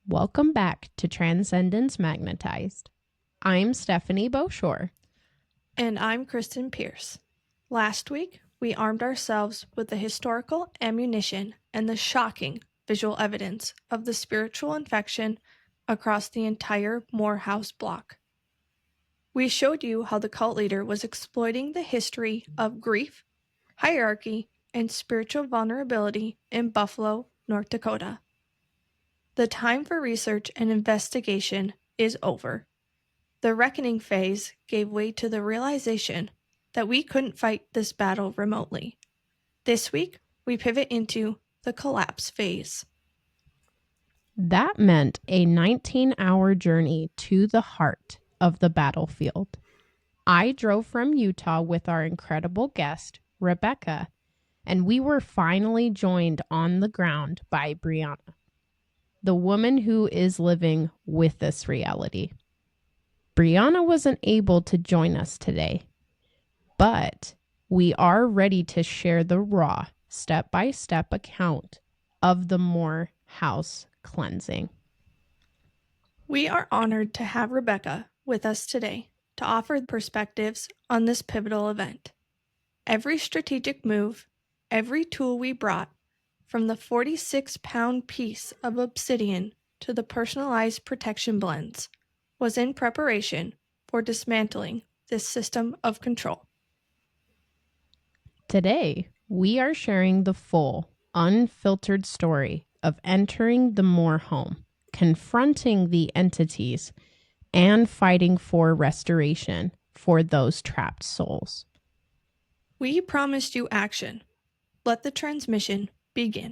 Welcome back to Transcendence Magnetized. I'm Stephanie Beausheur. And I'm Kristin Pierce. Last week, we armed ourselves with the historical ammunition and the shocking visual evidence of the spiritual infection across the entire Morehouse block. We showed you how the cult leader was exploiting the history of grief, hierarchy, and spiritual vulnerability in Buffalo, North Dakota. The time for research and investigation is over. The reckoning phase gave way to the realization that we couldn't fight this battle remotely. This week, we pivot into the collapse phase. That meant a 19-hour journey to the heart of the battlefield. I drove from Utah with our incredible guest, Rebecca, and we were finally joined on the ground by Brianna, the woman who is living with this reality. Brianna wasn't able to join us today, but we are ready to share the raw, step-by-step account of the Morehouse cleansing. We are honored to have Rebecca with us today to offer perspectives on this pivotal event. Every strategic move, every tool we brought, from the 46-pound piece of obsidian to the personalized protection blends, was in preparation for dismantling this system of control. Today, we are sharing the full, unfiltered story of entering the Moore home, confronting the entities, and fighting for restoration for those trapped souls. We promised you action. Let the transmission begin.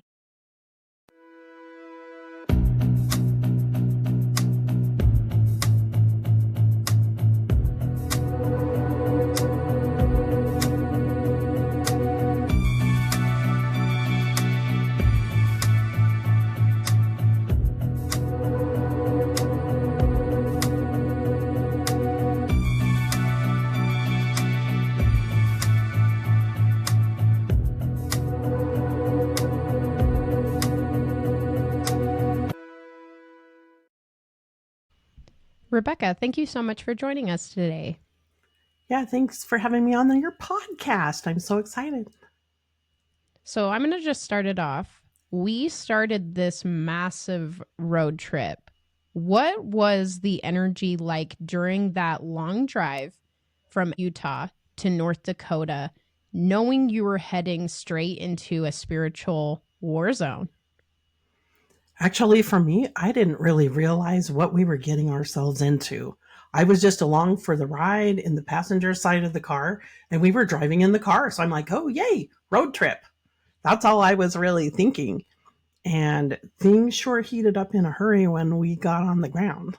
Rebecca, thank you so much for joining us today. Yeah, thanks for having me on your podcast. I'm so excited. So I'm going to just start it off. We started this massive road trip. What was the energy like during that long drive from Utah to North Dakota, knowing you were heading straight into a spiritual war zone? Actually, for me, I didn't really realize what we were getting ourselves into. I was just along for the ride in the passenger side of the car, and we were driving in the car. So I'm like, oh, yay, road trip. That's all I was really thinking. And things sure heated up in a hurry when we got on the ground.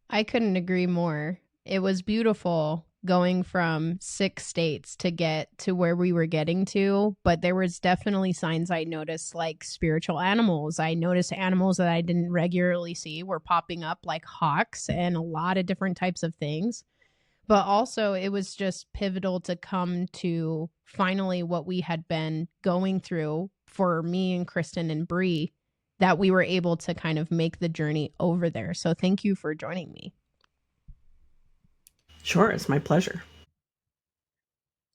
I couldn't agree more. It was beautiful going from 6 states to get to where we were getting to, but there was definitely signs I noticed, like spiritual animals. I noticed animals that I didn't regularly see were popping up, like hawks and a lot of different types of things. But also it was just pivotal to come to finally what we had been going through for me and Kristin and Bree, that we were able to kind of make the journey over there. So thank you for joining me. Sure, it's my pleasure.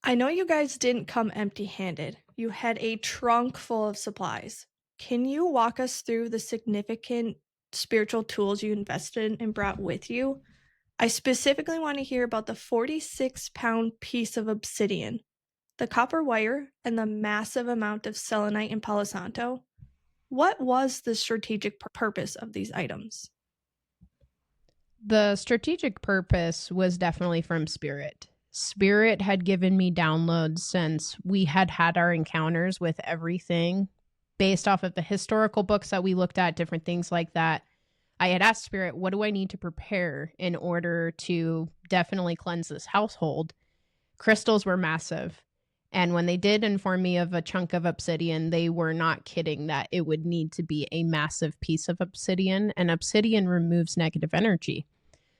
I know you guys didn't come empty-handed. You had a trunk full of supplies. Can you walk us through the significant spiritual tools you invested in and brought with you? I specifically want to hear about the 46-pound piece of obsidian, the copper wire, and the massive amount of selenite and Palo Santo. What was the strategic purpose of these items? The strategic purpose was definitely from Spirit. Spirit had given me downloads since we had had our encounters with everything based off of the historical books that we looked at, different things like that. I had asked Spirit, what do I need to prepare in order to definitely cleanse this household? Crystals were massive. And when they did inform me of a chunk of obsidian, they were not kidding that it would need to be a massive piece of obsidian, and obsidian removes negative energy.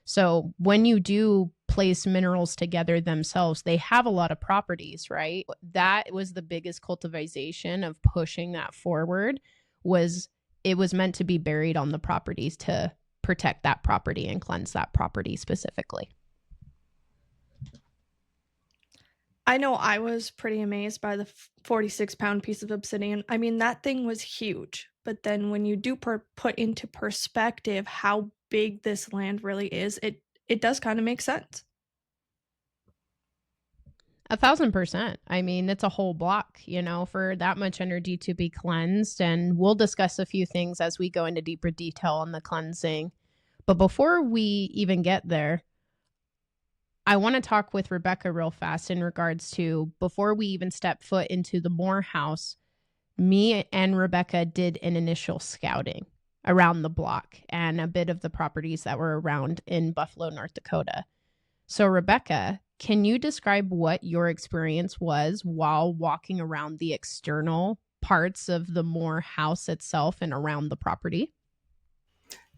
So when you do place minerals together themselves, they have a lot of properties, right? That was the biggest cultivation of pushing that forward, was it was meant to be buried on the properties to protect that property and cleanse that property specifically. I know I was pretty amazed by the 46-pound piece of obsidian. I mean, that thing was huge. But then when you do put into perspective how big this land really is, it does kind of make sense. 1,000%. I mean, it's a whole block, you know, for that much energy to be cleansed. And we'll discuss a few things as we go into deeper detail on the cleansing. But before we even get there, I want to talk with Rebecca real fast in regards to before we even step foot into the Moore house, me and Rebecca did an initial scouting around the block and a bit of the properties that were around in Buffalo, North Dakota. So Rebecca, can you describe what your experience was while walking around the external parts of the Moore house itself and around the property?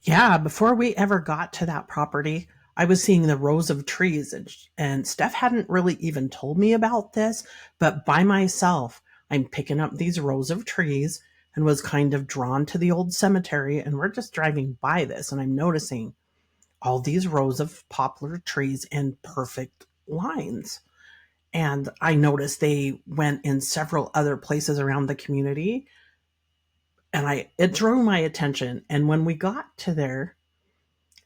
Yeah, before we ever got to that property, I was seeing the rows of trees, and Steph hadn't really even told me about this, but by myself, I'm picking up these rows of trees and was kind of drawn to the old cemetery, and we're just driving by this, and I'm noticing all these rows of poplar trees in perfect lines. And I noticed they went in several other places around the community, and it drew my attention. And when we got to there,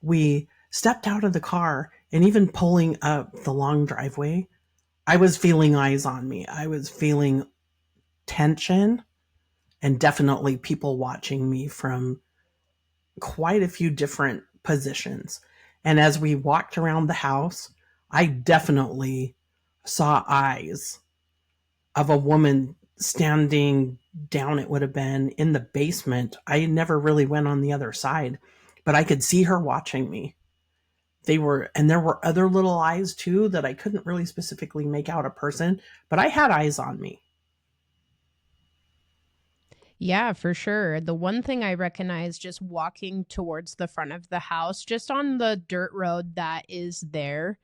we stepped out of the car, and even pulling up the long driveway, I was feeling eyes on me. I was feeling tension and definitely people watching me from quite a few different positions. And as we walked around the house, I definitely saw eyes of a woman standing down, it would have been in the basement. I never really went on the other side, but I could see her watching me. There were other little eyes too that I couldn't really specifically make out a person, but I had eyes on me. Yeah, for sure. The one thing I recognize just walking towards the front of the house, just on the dirt road that is there,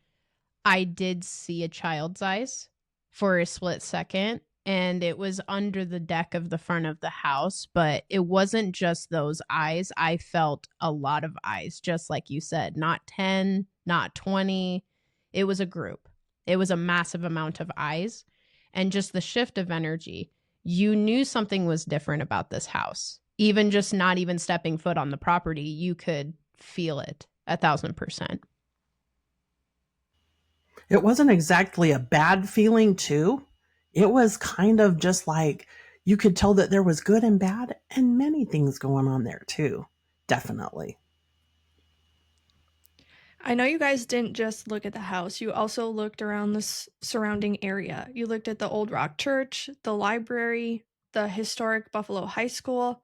I did see a child's eyes for a split second, and it was under the deck of the front of the house, but it wasn't just those eyes. I felt a lot of eyes, just like you said, not 10, not 20. It was a group. It was a massive amount of eyes, and just the shift of energy. You knew something was different about this house. Even just not even stepping foot on the property, you could feel it 1,000%. It wasn't exactly a bad feeling too. It was kind of just like you could tell that there was good and bad and many things going on there too. Definitely. I know you guys didn't just look at the house. You also looked around the surrounding area. You looked at the Old Rock Church, the library, the historic Buffalo High School.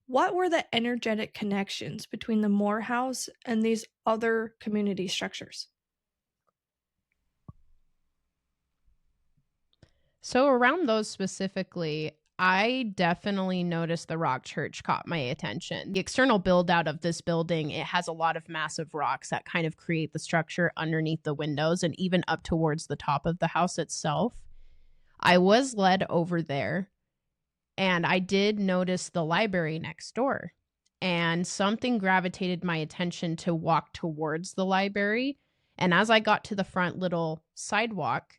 What were the energetic connections between the Moore House and these other community structures? So around those specifically, I definitely noticed the rock church caught my attention. The external build out of this building, it has a lot of massive rocks that kind of create the structure underneath the windows and even up towards the top of the house itself. I was led over there, and I did notice the library next door, and something gravitated my attention to walk towards the library. And as I got to the front little sidewalk,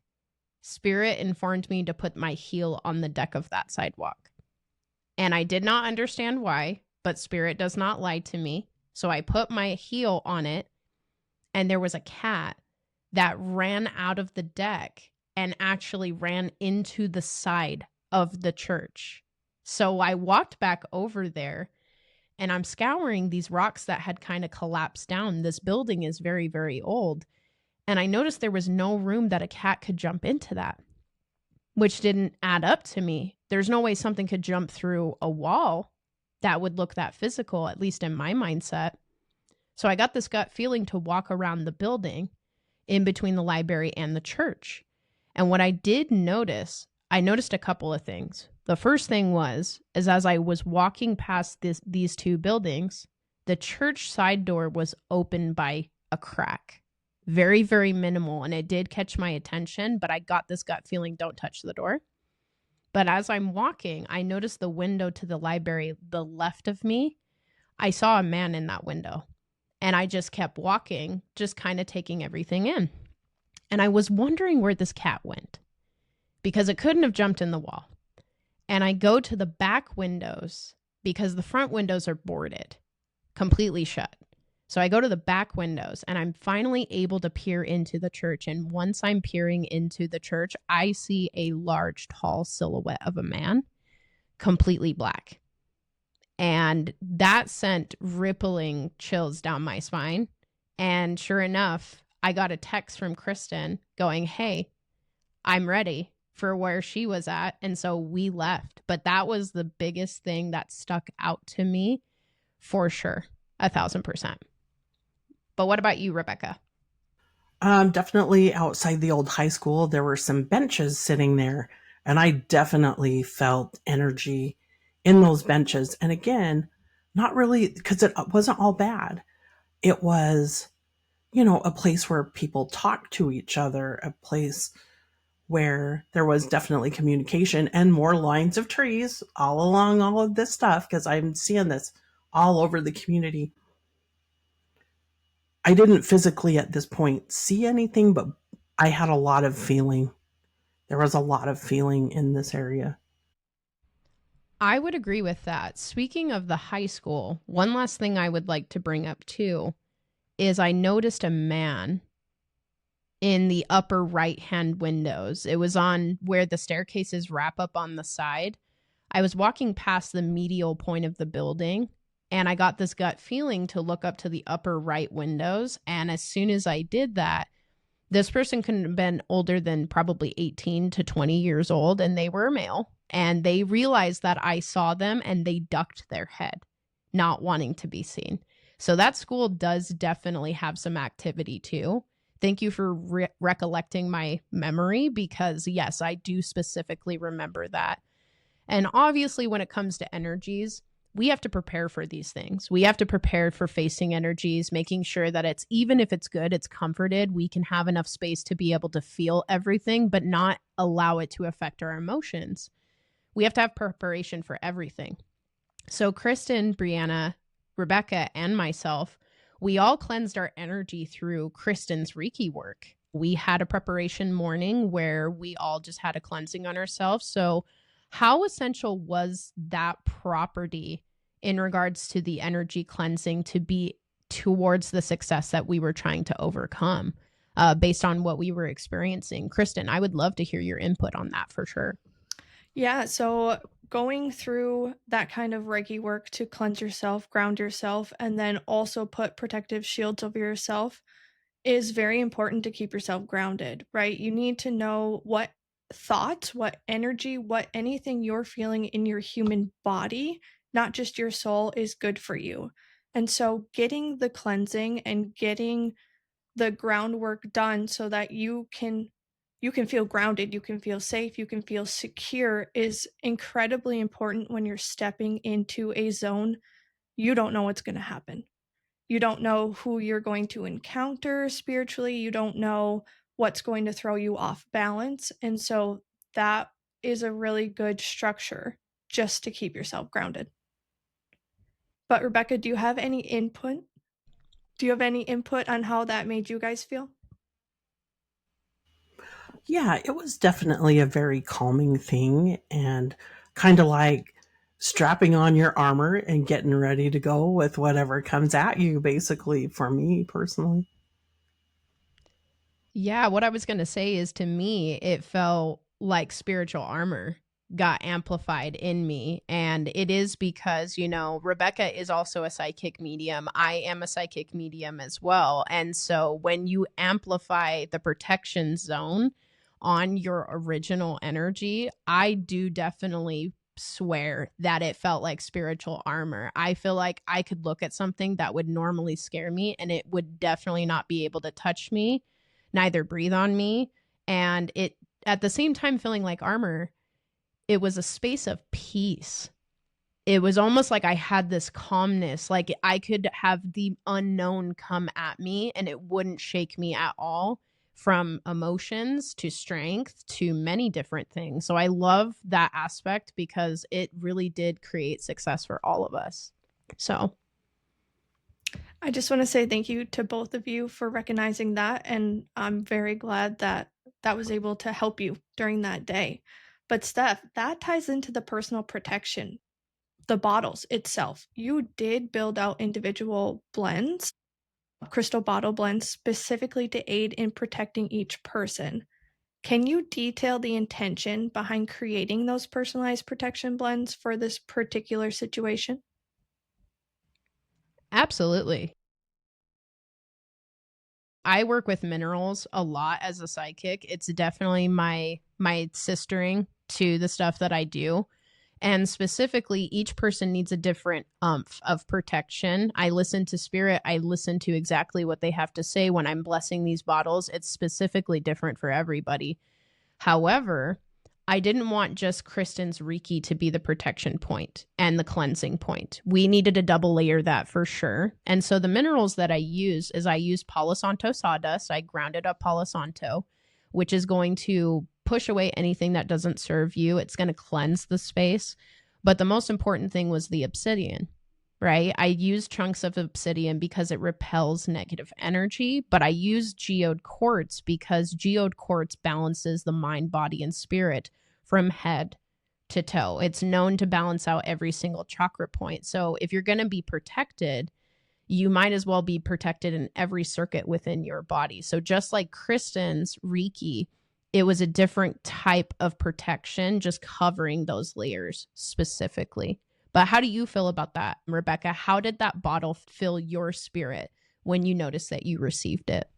Spirit informed me to put my heel on the deck of that sidewalk. And I did not understand why, but Spirit does not lie to me. So I put my heel on it, and there was a cat that ran out of the deck and actually ran into the side of the church. So I walked back over there, and I'm scouring these rocks that had kind of collapsed down. This building is very, very old. And I noticed there was no room that a cat could jump into that, which didn't add up to me. There's no way something could jump through a wall that would look that physical, at least in my mindset. So I got this gut feeling to walk around the building in between the library and the church. And what I did notice, I noticed a couple of things. The first thing is as I was walking past these two buildings, the church side door was open by a crack. Very, very minimal. And it did catch my attention, but I got this gut feeling, don't touch the door. But as I'm walking, I noticed the window to the library, the left of me. I saw a man in that window. And I just kept walking, just kind of taking everything in. And I was wondering where this cat went because it couldn't have jumped in the wall. And I go to the back windows because the front windows are boarded, completely shut. So I go to the back windows and I'm finally able to peer into the church. And once I'm peering into the church, I see a large, tall silhouette of a man, completely black. And that sent rippling chills down my spine. And sure enough, I got a text from Kristin going, hey, I'm ready for where she was at. And so we left. But that was the biggest thing that stuck out to me for sure, 1,000%. But what about you, Rebecca? Definitely outside the old high school, there were some benches sitting there, and I definitely felt energy in those benches. And again, not really, because it wasn't all bad. It was, a place where people talked to each other, a place where there was definitely communication and more lines of trees all along all of this stuff, because I'm seeing this all over the community. I didn't physically at this point see anything, but I had a lot of feeling. There was a lot of feeling in this area. I would agree with that. Speaking of the high school, one last thing I would like to bring up too is I noticed a man in the upper right-hand windows. It was on where the staircases wrap up on the side. I was walking past the medial point of the building, and I got this gut feeling to look up to the upper right windows. And as soon as I did that, this person couldn't have been older than probably 18 to 20 years old, and they were male. And they realized that I saw them, and they ducked their head, not wanting to be seen. So that school does definitely have some activity too. Thank you for recollecting my memory, because yes, I do specifically remember that. And obviously when it comes to energies, we have to prepare for these things. We have to prepare for facing energies, making sure that it's, even if it's good, it's comforted. We can have enough space to be able to feel everything, but not allow it to affect our emotions. We have to have preparation for everything. So Kristin, Brianna, Rebecca, and myself, we all cleansed our energy through Kristin's Reiki work. We had a preparation morning where we all just had a cleansing on ourselves. So how essential was that property in regards to the energy cleansing to be towards the success that we were trying to overcome based on what we were experiencing? Kristin, I would love to hear your input on that for sure. Yeah, so going through that kind of Reiki work to cleanse yourself, ground yourself, and then also put protective shields over yourself is very important to keep yourself grounded, right? You need to know what thoughts, what energy, what anything you're feeling in your human body, not just your soul, is good for you. And so getting the cleansing and getting the groundwork done so that you can feel grounded, you can feel safe, you can feel secure is incredibly important when you're stepping into a zone you don't know what's going to happen. You don't know who you're going to encounter spiritually. You don't know what's going to throw you off balance. And so that is a really good structure just to keep yourself grounded. But Rebecca, do you have any input? Do you have any input on how that made you guys feel? Yeah, it was definitely a very calming thing, and kind of like strapping on your armor and getting ready to go with whatever comes at you, basically, for me personally. Yeah, what I was going to say is, to me, it felt like spiritual armor got amplified in me. And it is because, Rebecca is also a psychic medium. I am a psychic medium as well. And so when you amplify the protection zone on your original energy, I do definitely swear that it felt like spiritual armor. I feel like I could look at something that would normally scare me, and it would definitely not be able to touch me, neither breathe on me. And it, at the same time, feeling like armor, it was a space of peace. It was almost like I had this calmness, like I could have the unknown come at me and it wouldn't shake me at all, from emotions to strength to many different things. So I love that aspect because it really did create success for all of us. So I just want to say thank you to both of you for recognizing that. And I'm very glad that that was able to help you during that day. But Steph, that ties into the personal protection, the bottles itself. You did build out individual blends, crystal bottle blends, specifically to aid in protecting each person. Can you detail the intention behind creating those personalized protection blends for this particular situation? absolutely. I work with minerals a lot as a sidekick. It's definitely my sistering to the stuff that I do. And specifically, each person needs a different umph of protection. I listen to spirit. I listen to exactly what they have to say when I'm blessing these bottles. It's specifically different for everybody. However, I didn't want just Kristin's Reiki to be the protection point and the cleansing point. We needed to double layer that for sure. And so the minerals that I use is I use Palo Santo sawdust. I grounded up Palo Santo, which is going to push away anything that doesn't serve you. It's going to cleanse the space. But the most important thing was the obsidian, right? I use chunks of obsidian because it repels negative energy, but I use geode quartz because geode quartz balances the mind, body, and spirit from head to toe. It's known to balance out every single chakra point. So if you're going to be protected, you might as well be protected in every circuit within your body. So just like Kristin's Reiki, it was a different type of protection, just covering those layers specifically. But how do you feel about that, Rebecca? How did that bottle fill your spirit when you noticed that you received it?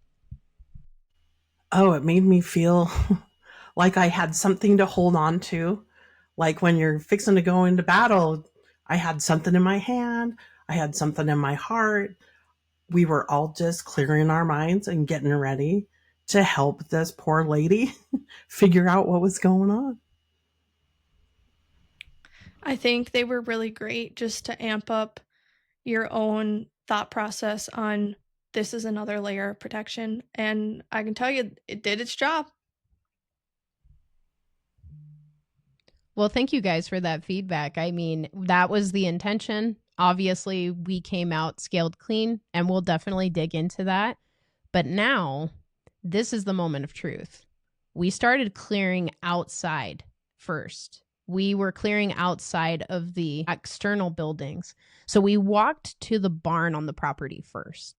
Oh, it made me feel like I had something to hold on to. Like when you're fixing to go into battle, I had something in my hand, I had something in my heart. We were all just clearing our minds and getting ready to help this poor lady figure out what was going on. I think they were really great just to amp up your own thought process on this is another layer of protection. And I can tell you, it did its job. Well, thank you guys for that feedback. I mean, that was the intention. Obviously, we came out scaled clean, and we'll definitely dig into that. But now, this is the moment of truth. We started clearing outside first. We were clearing outside of the external buildings. So we walked to the barn on the property first.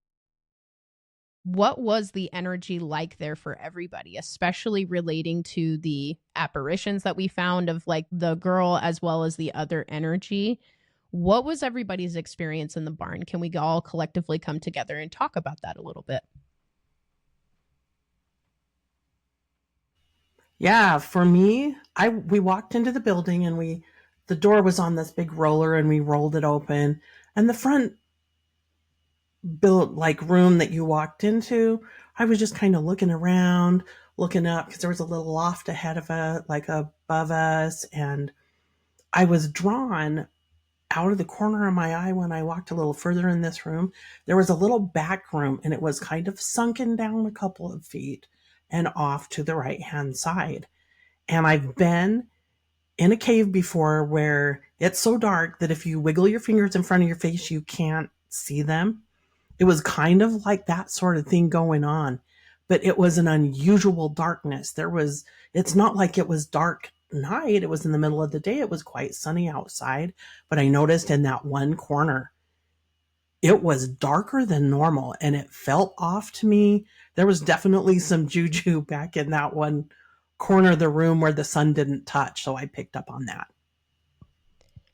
What was the energy like there for everybody, especially relating to the apparitions that we found of like the girl as well as the other energy? What was everybody's experience in the barn? Can we all collectively come together and talk about that a little bit? Yeah, for me, we walked into the building and the door was on this big roller and we rolled it open, and the front built like room that you walked into, I was just kind of looking around, looking up because there was a little loft ahead of it, like above us, and I was drawn out of the corner of my eye when I walked a little further in this room. There was a little back room and it was kind of sunken down a couple of feet and off to the right hand side. And I've been in a cave before where it's so dark that if you wiggle your fingers in front of your face, you can't see them. It was kind of like that sort of thing going on, but it was an unusual darkness. It's not like it was dark night. It was in the middle of the day. It was quite sunny outside, but I noticed in that one corner, it was darker than normal and it felt off to me. There was definitely some juju back in that one corner of the room where the sun didn't touch. So I picked up on that.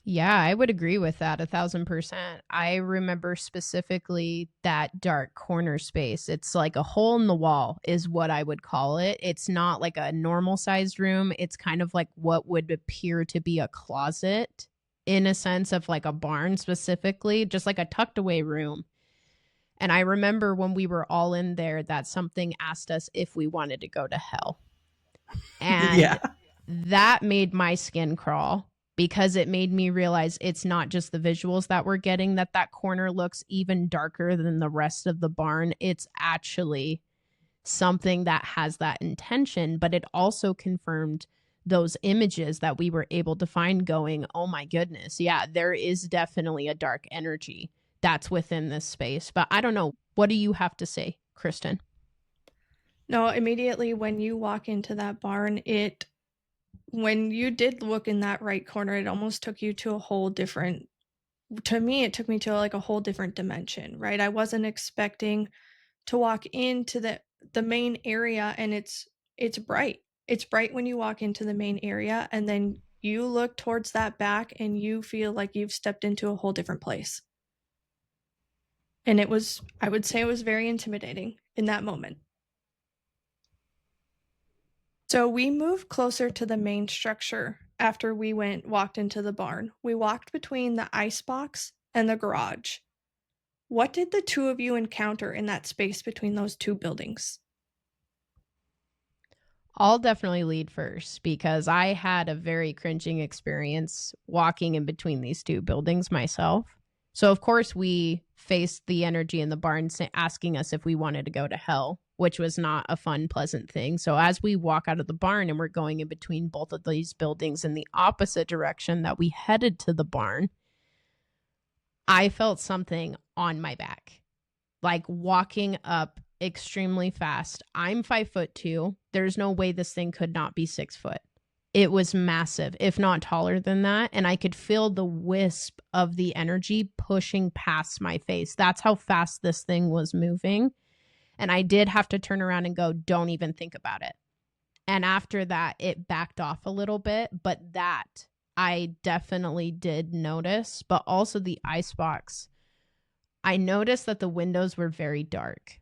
Yeah, I would agree with that 1,000%. I remember specifically that dark corner space. It's like a hole in the wall, is what I would call it. It's not like a normal sized room. It's kind of like what would appear to be a closet in a sense of like a barn specifically, just like a tucked away room. And I remember when we were all in there that something asked us if we wanted to go to hell. And Yeah. that made my skin crawl because it made me realize it's not just the visuals that we're getting, that corner looks even darker than the rest of the barn. It's actually something that has that intention, but it also confirmed those images that we were able to find going, oh my goodness, yeah, there is definitely a dark energy that's within this space. But I don't know. What do you have to say, Kristin? No, immediately when you walk into that barn, when you did look in that right corner, it almost took you to a whole different, to me, it took me to like a whole different dimension, right? I wasn't expecting to walk into the main area, and it's bright. It's bright when you walk into the main area, and then you look towards that back and you feel like you've stepped into a whole different place. And I would say it was very intimidating in that moment. So we moved closer to the main structure after we walked into the barn. We walked between the icebox and the garage. What did the two of you encounter in that space between those two buildings? I'll definitely lead first because I had a very cringing experience walking in between these two buildings myself. So, of course, we faced the energy in the barn asking us if we wanted to go to hell, which was not a fun, pleasant thing. So as we walk out of the barn and we're going in between both of these buildings in the opposite direction that we headed to the barn, I felt something on my back, like walking up extremely fast. I'm 5'2". There's no way this thing could not be 6 foot. It was massive, if not taller than that. And I could feel the wisp of the energy pushing past my face. That's how fast this thing was moving. And I did have to turn around and go, don't even think about it. And after that, it backed off a little bit. But that I definitely did notice. But also the icebox. I noticed that the windows were very dark.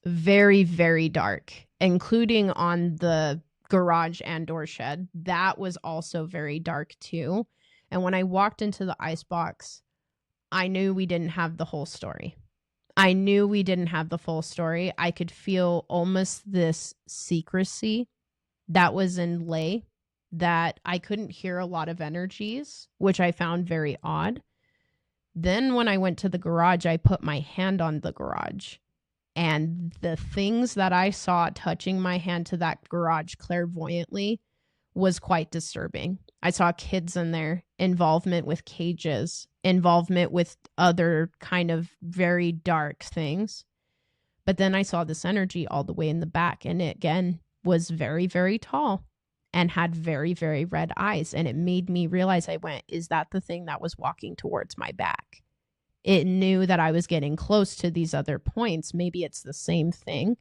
Very, very dark, including on the garage and door shed. That was also very dark too. And when I walked into the icebox, I knew we didn't have the whole story. I knew we didn't have the full story. I could feel almost this secrecy that was in lay, that I couldn't hear a lot of energies, which I found very odd. Then when I went to the garage, I put my hand on the garage. And the things that I saw touching my hand to that garage clairvoyantly was quite disturbing. I saw kids in there, involvement with cages, involvement with other kind of very dark things. But then I saw this energy all the way in the back, and it again was very, very tall and had very, very red eyes. And it made me realize, I went, is that the thing that was walking towards my back? It knew that I was getting close to these other points. Maybe it's the same thing.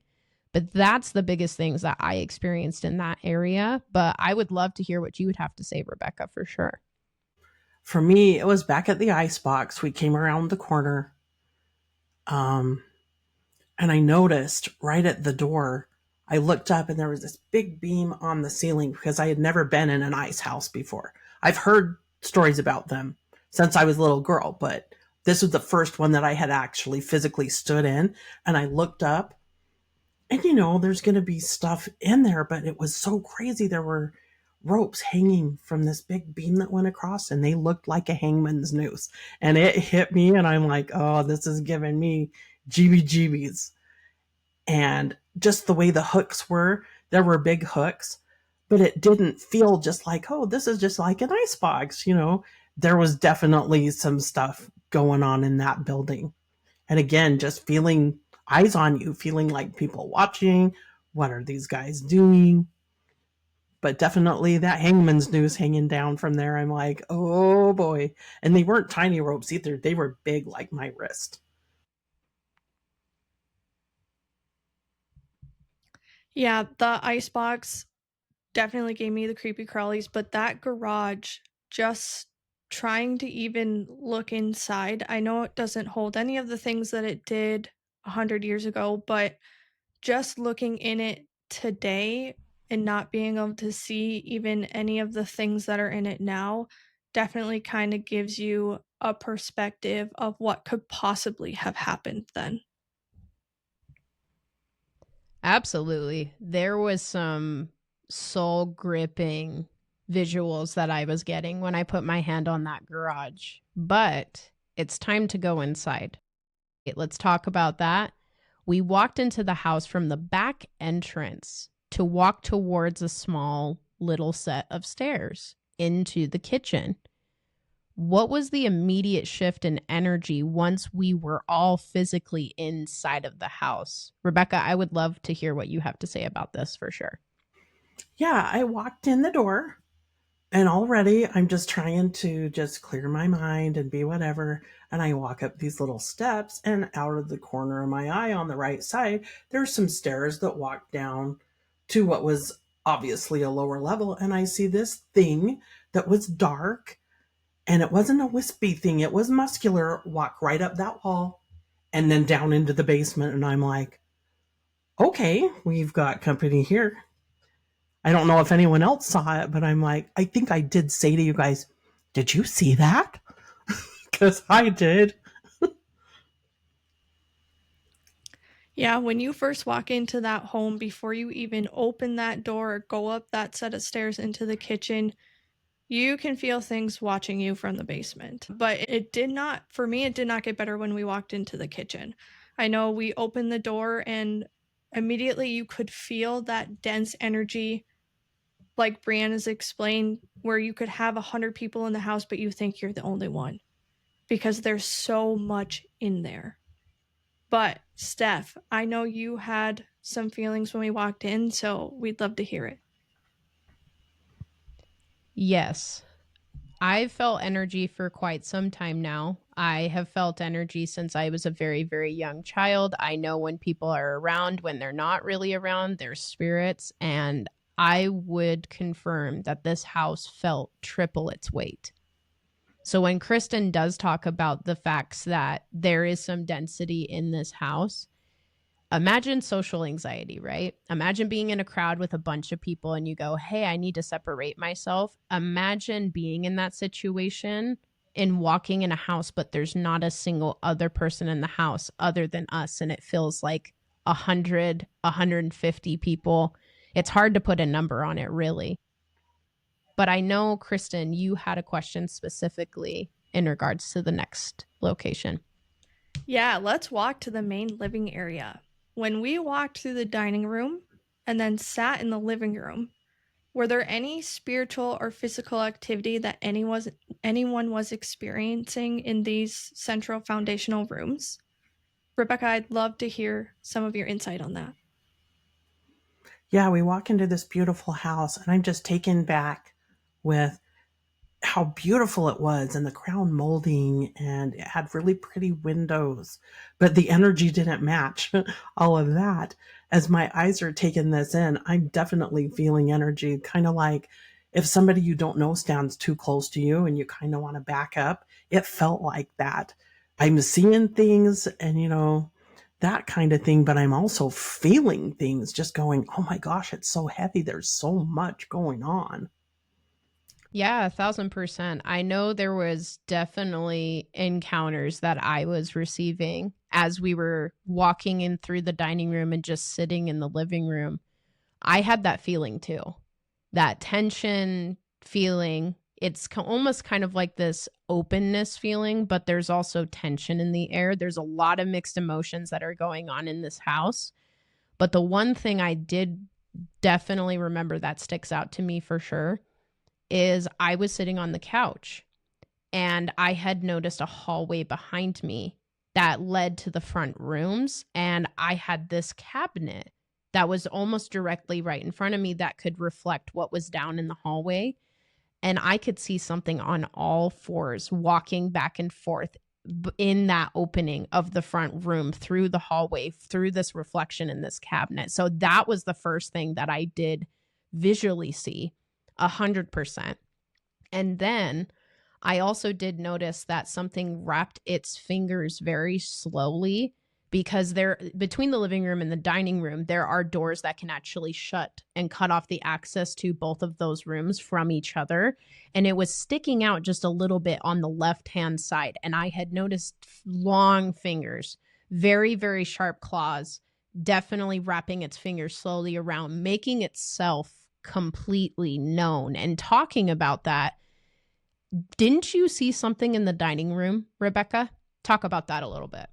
But that's the biggest things that I experienced in that area. But I would love to hear what you would have to say, Rebecca, for sure. For me, it was back at the icebox. We came around the corner. And I noticed right at the door, I looked up and there was this big beam on the ceiling because I had never been in an ice house before. I've heard stories about them since I was a little girl, but this was the first one that I had actually physically stood in. And I looked up and, there's going to be stuff in there, but it was so crazy. There were ropes hanging from this big beam that went across, and they looked like a hangman's noose. And it hit me, and I'm like, oh, this is giving me jeebies. And just the way the hooks were, there were big hooks, but it didn't feel just like, oh, this is just like an icebox. There was definitely some stuff going on in that building. And again, just feeling eyes on you, feeling like people watching. What are these guys doing? But definitely that hangman's noose hanging down from there. I'm like, oh boy. And they weren't tiny ropes either. They were big, like my wrist. Yeah, the icebox definitely gave me the creepy crawlies, but that garage, just trying to even look inside, I know it doesn't hold any of the things that it did 100 years ago, but just looking in it today and not being able to see even any of the things that are in it now definitely kind of gives you a perspective of what could possibly have happened then. Absolutely. There was some soul gripping visuals that I was getting when I put my hand on that garage. But it's time to go inside. Let's talk about that. We walked into the house from the back entrance to walk towards a small little set of stairs into the kitchen. What was the immediate shift in energy once we were all physically inside of the house? Rebecca, I would love to hear what you have to say about this for sure. Yeah, I walked in the door and already I'm just trying to just clear my mind and be whatever. And I walk up these little steps, and out of the corner of my eye on the right side, there's some stairs that walk down to what was obviously a lower level. And I see this thing that was dark, and it wasn't a wispy thing. It was muscular, walk right up that wall and then down into the basement. And I'm like, okay, we've got company here. I don't know if anyone else saw it, but I'm like, I think I did say to you guys, did you see that? Because I did. Yeah, when you first walk into that home, before you even open that door or go up that set of stairs into the kitchen, you can feel things watching you from the basement. But it did not, for me, it did not get better when we walked into the kitchen. I know we opened the door and immediately you could feel that dense energy, like Brianne has explained, where you could have 100 people in the house, but you think you're the only one because there's so much in there. But Steph, I know you had some feelings when we walked in, so we'd love to hear it. Yes. I've felt energy for quite some time now. I have felt energy since I was a very, very young child. I know when people are around, when they're not really around, they're spirits. And I would confirm that this house felt triple its weight. So when Kristin does talk about the facts that there is some density in this house, imagine social anxiety, right? Imagine being in a crowd with a bunch of people and you go, hey, I need to separate myself. Imagine being in that situation and walking in a house, but there's not a single other person in the house other than us. And it feels like 100, 150 people. It's hard to put a number on it, really. But I know, Kristin, you had a question specifically in regards to the next location. Yeah, let's walk to the main living area. When we walked through the dining room and then sat in the living room, were there any spiritual or physical activity that anyone was experiencing in these central foundational rooms? Rebecca, I'd love to hear some of your insight on that. Yeah, we walk into this beautiful house, and I'm just taken back with how beautiful it was, and the crown molding, and it had really pretty windows, but the energy didn't match all of that. As my eyes are taking this in, I'm definitely feeling energy, kind of like if somebody you don't know stands too close to you and you kind of want to back up. It felt like that. I'm seeing things and, that kind of thing, but I'm also feeling things, just going, oh my gosh, it's so heavy. There's so much going on. Yeah, 1,000%. I know there was definitely encounters that I was receiving as we were walking in through the dining room and just sitting in the living room. I had that feeling too, that tension feeling. It's almost kind of like this openness feeling, but there's also tension in the air. There's a lot of mixed emotions that are going on in this house. But the one thing I did definitely remember that sticks out to me for sure is I was sitting on the couch and I had noticed a hallway behind me that led to the front rooms. And I had this cabinet that was almost directly right in front of me that could reflect what was down in the hallway. And I could see something on all fours walking back and forth in that opening of the front room through the hallway, through this reflection in this cabinet. So that was the first thing that I did visually see 100%. And then I also did notice that something wrapped its fingers very slowly, because there, between the living room and the dining room, there are doors that can actually shut and cut off the access to both of those rooms from each other. And it was sticking out just a little bit on the left-hand side. And I had noticed long fingers, very, very sharp claws, definitely wrapping its fingers slowly around, making itself completely known. And talking about that, didn't you see something in the dining room, Rebecca? Talk about that a little bit.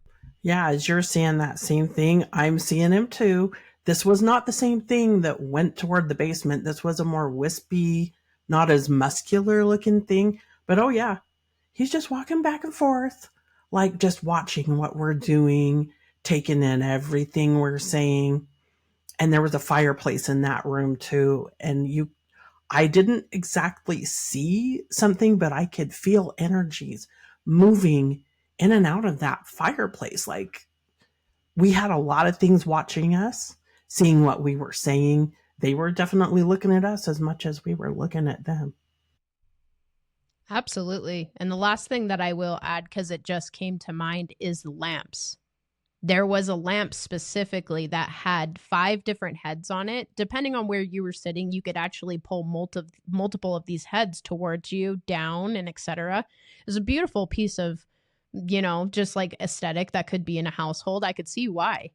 Yeah, as you're seeing that same thing, I'm seeing him too. This was not the same thing that went toward the basement. This was a more wispy, not as muscular looking thing. But oh, yeah, he's just walking back and forth, like just watching what we're doing, taking in everything we're saying. And there was a fireplace in that room too. And I didn't exactly see something, but I could feel energies moving in and out of that fireplace. Like we had a lot of things watching us, seeing what we were saying. They were definitely looking at us as much as we were looking at them. Absolutely. And the last thing that I will add, because it just came to mind, is lamps. There was a lamp specifically that had 5 different heads on it. Depending on where you were sitting, you could actually pull multiple of these heads towards you, down, and etc. It was a beautiful piece of, just like aesthetic that could be in a household. I could see why.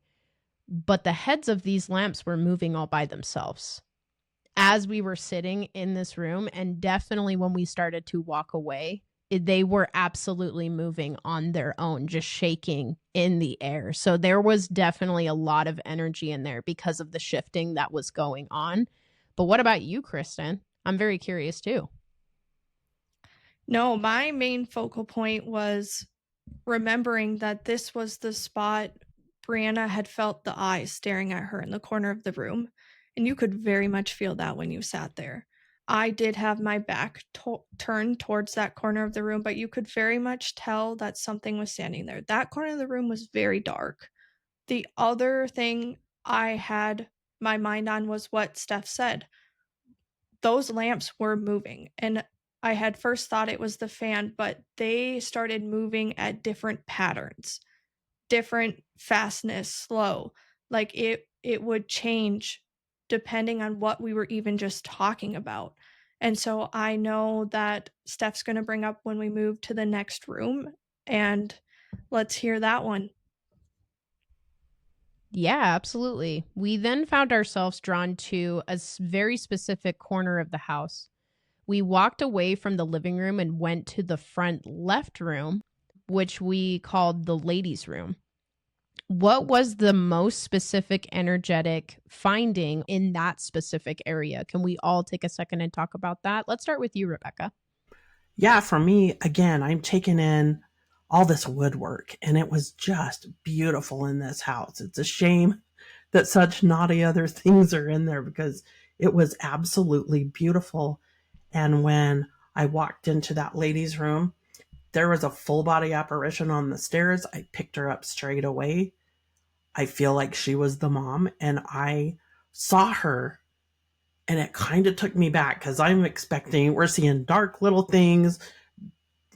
But the heads of these lamps were moving all by themselves as we were sitting in this room, and definitely when we started to walk away, they were absolutely moving on their own, just shaking in the air. So there was definitely a lot of energy in there because of the shifting that was going on. But what about you, Kristin? I'm very curious too. No, my main focal point was remembering that this was the spot Brianna had felt the eyes staring at her in the corner of the room. And you could very much feel that when you sat there. I did have my back turned towards that corner of the room, but you could very much tell that something was standing there. That corner of the room was very dark. The other thing I had my mind on was what Steph said. Those lamps were moving, and I had first thought it was the fan, but they started moving at different patterns, different fastness, slow. Like it would change depending on what we were even just talking about. And so I know that Steph's going to bring up when we move to the next room, and let's hear that one. Yeah, absolutely. We then found ourselves drawn to a very specific corner of the house. We walked away from the living room and went to the front left room, which we called the ladies' room. What was the most specific energetic finding in that specific area? Can we all take a second and talk about that? Let's start with you, Rebecca. Yeah, for me, again, I'm taking in all this woodwork, and it was just beautiful in this house. It's a shame that such naughty other things are in there because it was absolutely beautiful. And when I walked into that lady's room, there was a full body apparition on the stairs. I picked her up straight away. I feel like she was the mom, and I saw her, and it kind of took me back because we're seeing dark little things,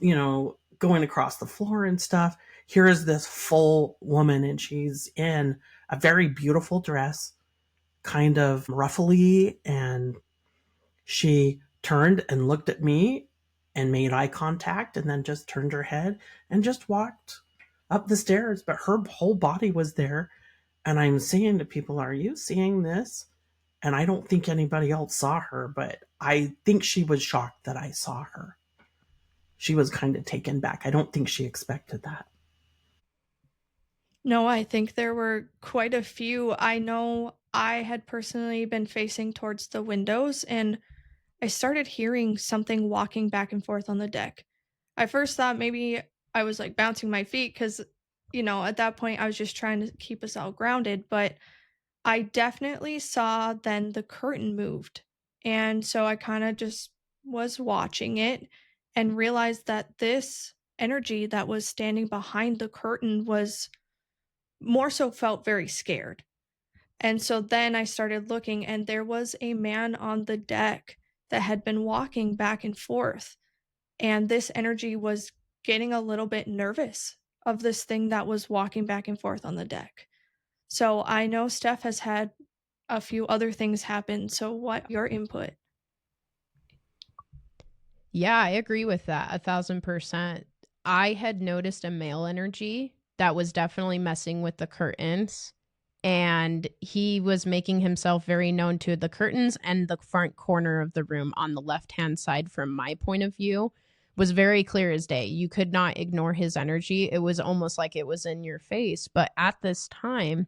going across the floor and stuff. Here is this full woman, and she's in a very beautiful dress, kind of ruffly, and she turned and looked at me and made eye contact and then just turned her head and just walked up the stairs. But her whole body was there. And I'm saying to people, are you seeing this? And I don't think anybody else saw her, but I think she was shocked that I saw her. She was kind of taken back. I don't think she expected that. No, I think there were quite a few. I know I had personally been facing towards the windows, and I started hearing something walking back and forth on the deck. I first thought maybe I was like bouncing my feet because, at that point I was just trying to keep us all grounded. But I definitely saw then the curtain moved. And so I kind of just was watching it and realized that this energy that was standing behind the curtain was more so felt very scared. And so then I started looking, and there was a man on the deck that had been walking back and forth. And this energy was getting a little bit nervous of this thing that was walking back and forth on the deck. So I know Steph has had a few other things happen. So what your input? Yeah, I agree with that 1,000%. I had noticed a male energy that was definitely messing with the curtains, and he was making himself very known to the curtains and the front corner of the room on the left-hand side from my point of view. was very clear as day. You could not ignore his energy. It was almost like it was in your face. But at this time,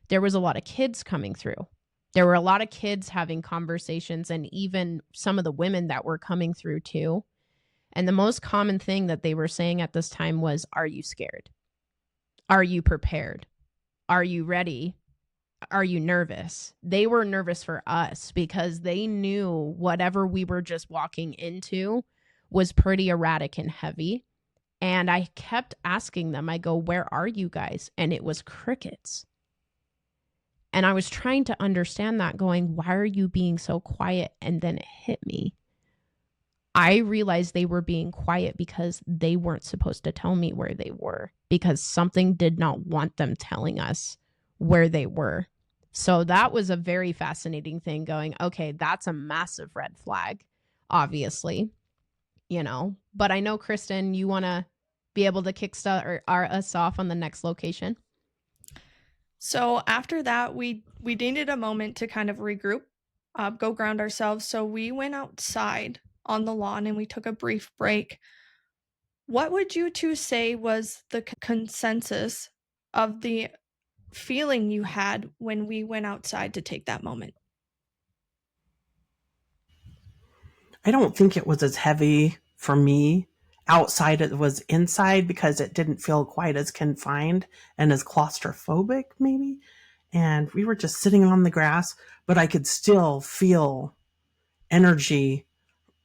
there was a lot of kids coming through. There were a lot of kids having conversations, and even some of the women that were coming through too. And the most common thing that they were saying at this time was, are you scared? Are you prepared? Are you ready? Are you nervous? They were nervous for us because they knew whatever we were just walking into was pretty erratic and heavy. And I kept asking them, I go, where are you guys? And it was crickets. And I was trying to understand that, going, why are you being so quiet? And then it hit me. I realized they were being quiet because they weren't supposed to tell me where they were, because something did not want them telling us where they were. So that was a very fascinating thing, going, okay, that's a massive red flag, obviously, you know. But I know, Kristin, you want to be able to kickstart us off on the next location. So after that, we needed a moment to kind of regroup, go ground ourselves. So we went outside on the lawn and we took a brief break. What would you two say was the consensus of the feeling you had when we went outside to take that moment? I don't think it was as heavy for me outside as it was inside, because it didn't feel quite as confined and as claustrophobic, maybe. And we were just sitting on the grass, but I could still feel energy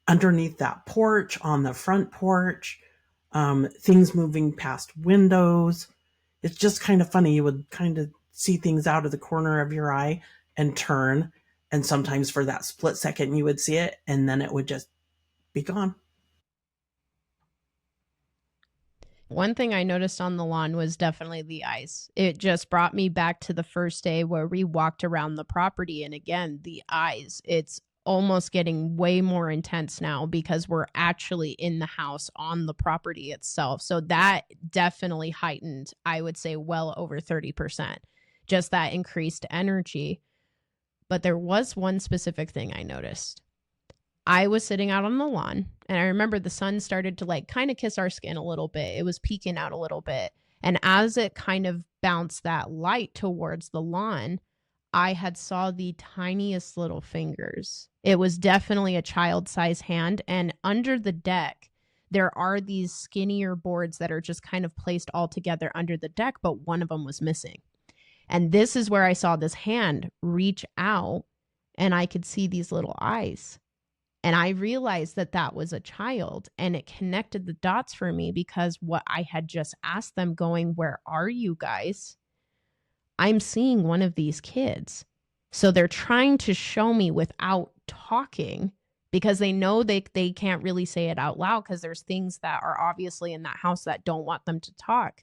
underneath that porch, on the front porch, things moving past windows. It's just kind of funny. You would kind of see things out of the corner of your eye and turn. And sometimes for that split second, you would see it, and then it would just be gone. One thing I noticed on the lawn was definitely the eyes. It just brought me back to the first day where we walked around the property. And again, the eyes, it's almost getting way more intense now because we're actually in the house on the property itself. So that definitely heightened, I would say, well over 30%, just that increased energy. But there was one specific thing I noticed. I was sitting out on the lawn, and I remember the sun started to like kind of kiss our skin a little bit. It was peeking out a little bit. And as it kind of bounced that light towards the lawn, I had saw the tiniest little fingers. It was definitely a child-sized hand. And under the deck, there are these skinnier boards that are just kind of placed all together under the deck, but one of them was missing. And this is where I saw this hand reach out, and I could see these little eyes. And I realized that that was a child, and it connected the dots for me, because what I had just asked them, going, where are you guys? I'm seeing one of these kids. So they're trying to show me without talking, because they know they can't really say it out loud, because there's things that are obviously in that house that don't want them to talk.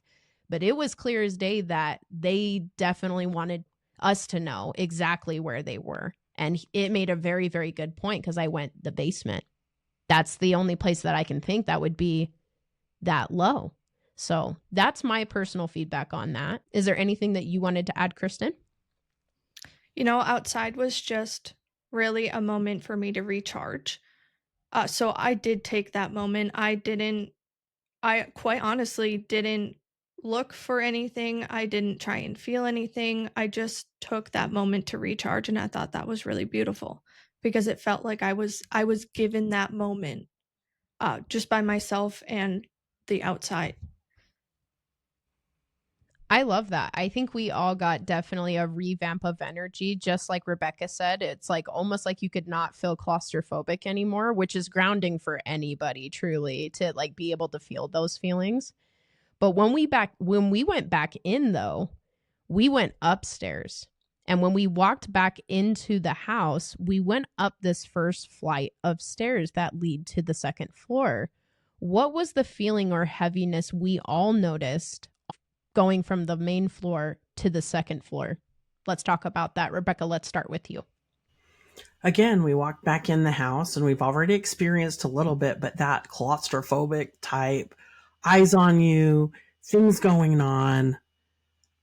But it was clear as day that they definitely wanted us to know exactly where they were. And it made a very, very good point, because I went the basement. That's the only place that I can think that would be that low. So that's my personal feedback on that. Is there anything that you wanted to add, Kristin? You know, outside was just really a moment for me to recharge. So I did take that moment. I quite honestly didn't look for anything. I didn't try and feel anything. I just took that moment to recharge, and I thought that was really beautiful, because it felt like I was given that moment just by myself and the outside. I love that. I think we all got definitely a revamp of energy. Just like Rebecca said, it's like almost like you could not feel claustrophobic anymore, which is grounding for anybody, truly, to like be able to feel those feelings. But when we went back in, though, we went upstairs. And when we walked back into the house, we went up this first flight of stairs that lead to the second floor. What was the feeling or heaviness we all noticed going from the main floor to the second floor? Let's talk about that. Rebecca, let's start with you. Again, we walked back in the house, and we've already experienced a little bit, but that claustrophobic type, eyes on you, things going on.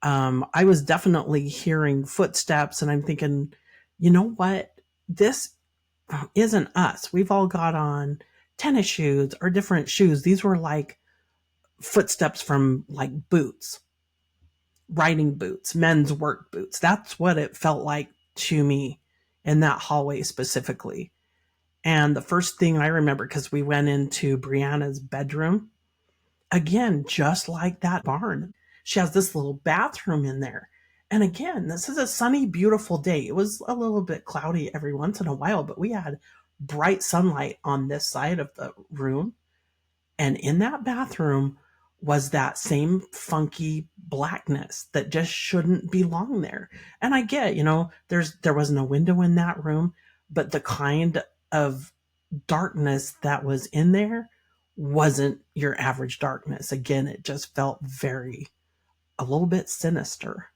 I was definitely hearing footsteps, and I'm thinking, you know what? This isn't us. We've all got on tennis shoes or different shoes. These were like footsteps from like boots, riding boots, men's work boots. That's what it felt like to me in that hallway specifically. And the first thing I remember, because we went into Brianna's bedroom, again, just like that barn, she has this little bathroom in there. And again, this is a sunny, beautiful day. It was a little bit cloudy every once in a while, but we had bright sunlight on this side of the room. And in that bathroom was that same funky blackness that just shouldn't belong there. And I get, there was no window in that room, but the kind of darkness that was in there wasn't your average darkness. Again, it just felt a little bit sinister.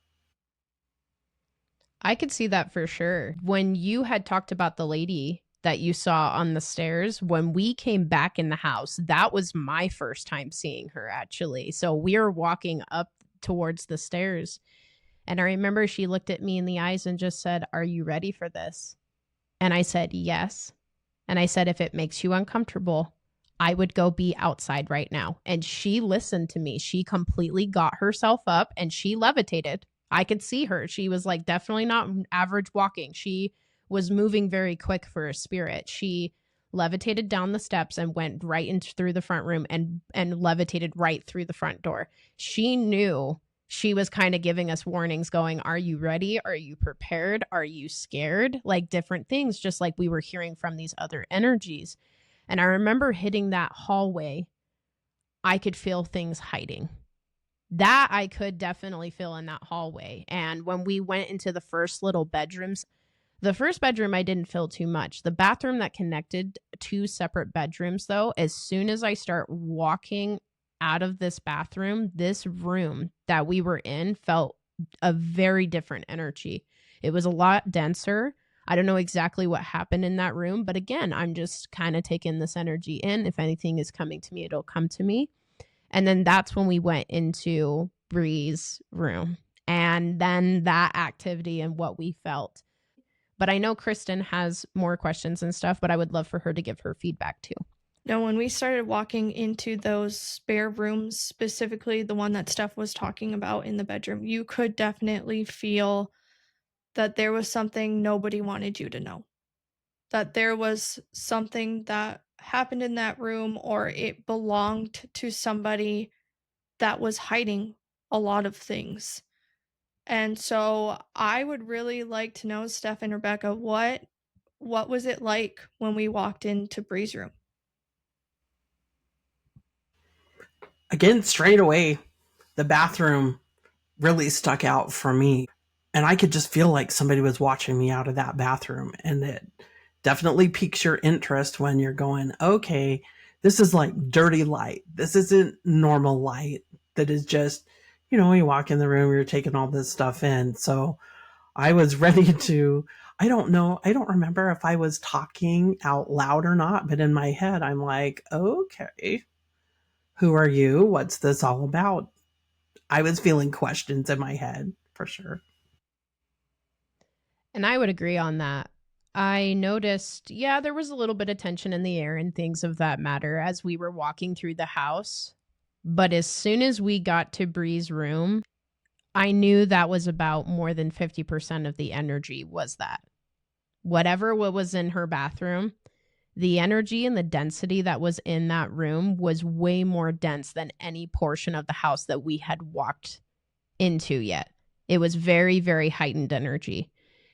I could see that for sure. When you had talked about the lady that you saw on the stairs, when we came back in the house, that was my first time seeing her, actually. So we were walking up towards the stairs, and I remember she looked at me in the eyes and just said, "Are you ready for this?" And I said, "Yes." And I said, "If it makes you uncomfortable, I would go be outside right now." And she listened to me. She completely got herself up and she levitated. I could see her. She was like definitely not average walking. She was moving very quick for a spirit. She levitated down the steps and went right into through the front room and levitated right through the front door. She knew. She was kind of giving us warnings going, "Are you ready? Are you prepared? Are you scared?" Like different things, just like we were hearing from these other energies. And I remember hitting that hallway. I could feel things hiding. That I could definitely feel in that hallway. And when we went into the first little bedrooms, the first bedroom I didn't feel too much. The bathroom that connected two separate bedrooms, though, as soon as I start walking out of this bathroom, this room that we were in felt a very different energy. It was a lot denser. I don't know exactly what happened in that room, but again, I'm just kind of taking this energy in. If anything is coming to me, it'll come to me. And then that's when we went into Bree's room and then that activity and what we felt. But I know Kristin has more questions and stuff, but I would love for her to give her feedback too. No, when we started walking into those spare rooms, specifically the one that Steph was talking about in the bedroom, you could definitely feel that there was something nobody wanted you to know. That there was something that happened in that room or it belonged to somebody that was hiding a lot of things. And so I would really like to know, Steph and Rebecca, what was it like when we walked into Bree's room? Again, straight away, the bathroom really stuck out for me. And I could just feel like somebody was watching me out of that bathroom. And it definitely piques your interest when you're going, okay, this is like dirty light. This isn't normal light that is just, you walk in the room, you're taking all this stuff in. So I was ready to, I don't know, I don't remember if I was talking out loud or not, but in my head, I'm like, okay, who are you? What's this all about? I was feeling questions in my head for sure. And I would agree on that. I noticed, yeah, there was a little bit of tension in the air and things of that matter as we were walking through the house. But as soon as we got to Bree's room, I knew that was about more than 50% of the energy was that. Whatever what was in her bathroom, the energy and the density that was in that room was way more dense than any portion of the house that we had walked into yet. It was very, very heightened energy.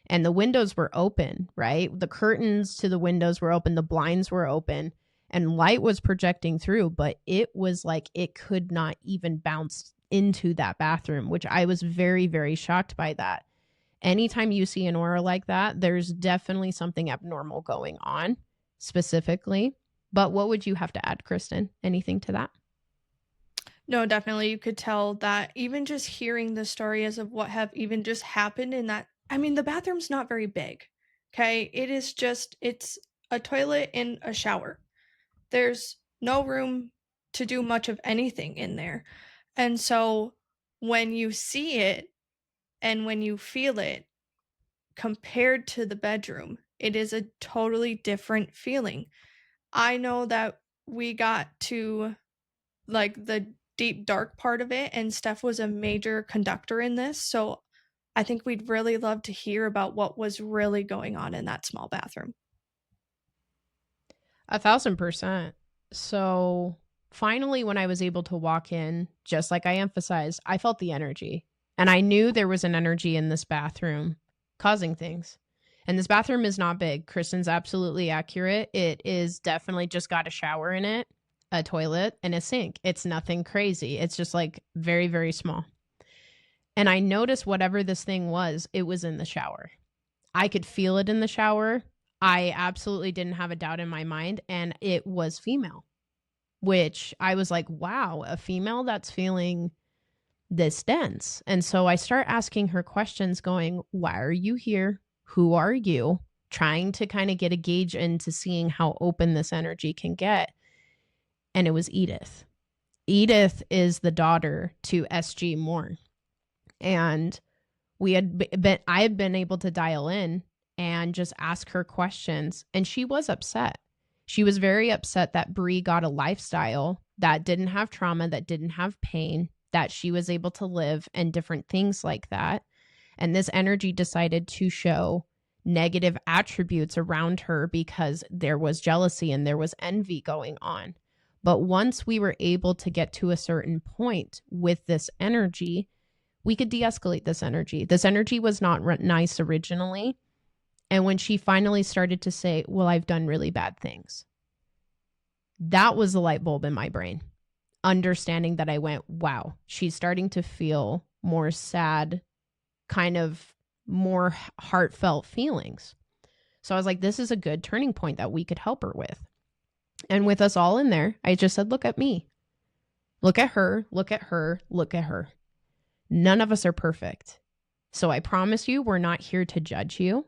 And the windows were open, right? The curtains to the windows were open, the blinds were open, and light was projecting through, but it was like it could not even bounce into that bathroom, which I was very, very shocked by that. Anytime you see an aura like that, there's definitely something abnormal going on specifically. But what would you have to add, Kristin? Anything to that? No, definitely. You could tell that even just hearing the stories of what have even just happened in that. I mean, the bathroom's not very big. Okay. It's a toilet and a shower. There's no room to do much of anything in there. And so when you see it and when you feel it compared to the bedroom, it is a totally different feeling. I know that we got to like the deep dark part of it, and Steph was a major conductor in this. So I think we'd really love to hear about what was really going on in that small bathroom. 1,000%. So finally, when I was able to walk in, just like I emphasized, I felt the energy. And I knew there was an energy in this bathroom causing things. And this bathroom is not big. Kristin's absolutely accurate. It is definitely just got a shower in it, a toilet, and a sink. It's nothing crazy. It's just like very, very small. And I noticed whatever this thing was, it was in the shower. I could feel it in the shower. I absolutely didn't have a doubt in my mind. And it was female, which I was like, wow, a female that's feeling this dense. And so I start asking her questions going, why are you here? Who are you? Trying to kind of get a gauge into seeing how open this energy can get. And it was Edith. Edith is the daughter to SG Moore. And I had been able to dial in and just ask her questions. And she was upset. She was very upset that Bree got a lifestyle that didn't have trauma, that didn't have pain, that she was able to live, and different things like that. And this energy decided to show negative attributes around her because there was jealousy and there was envy going on. But once we were able to get to a certain point with this energy, we could de-escalate this energy. This energy was not nice originally. And when she finally started to say, well, I've done really bad things, that was the light bulb in my brain. Understanding that I went, wow, she's starting to feel more sad, kind of more heartfelt feelings. So I was like, this is a good turning point that we could help her with. And with us all in there, I just said, look at me. Look at her, look at her, look at her. None of us are perfect. So I promise you, we're not here to judge you,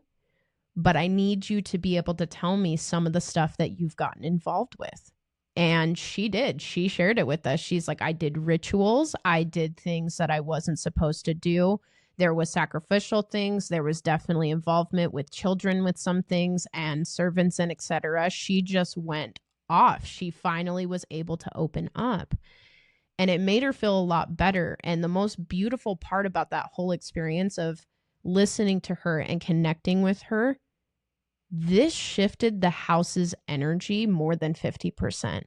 but I need you to be able to tell me some of the stuff that you've gotten involved with. And she did. She shared it with us. She's like, I did rituals. I did things that I wasn't supposed to do. There was sacrificial things. There was definitely involvement with children with some things and servants and etc. She just went off. She finally was able to open up. And it made her feel a lot better. And the most beautiful part about that whole experience of listening to her and connecting with her, this shifted the house's energy more than 50%,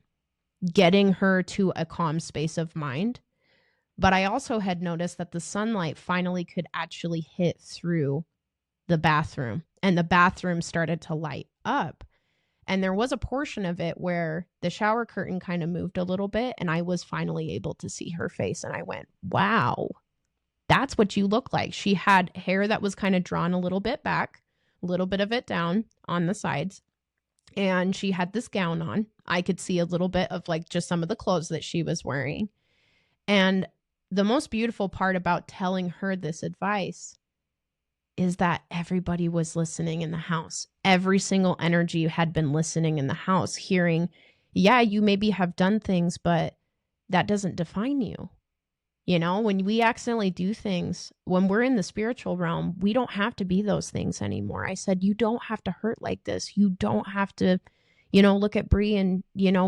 getting her to a calm space of mind. But I also had noticed that the sunlight finally could actually hit through the bathroom, and the bathroom started to light up. And there was a portion of it where the shower curtain kind of moved a little bit, and I was finally able to see her face. And I went, wow, that's what you look like. She had hair that was kind of drawn a little bit back, a little bit of it down on the sides. And she had this gown on. I could see a little bit of like just some of the clothes that she was wearing. And the most beautiful part about telling her this advice is that everybody was listening in the house. Every single energy had been listening in the house, hearing, yeah, you maybe have done things, but that doesn't define you. You know, when we accidentally do things, when we're in the spiritual realm, we don't have to be those things anymore. I said, you don't have to hurt like this. You don't have to, look at Bree and,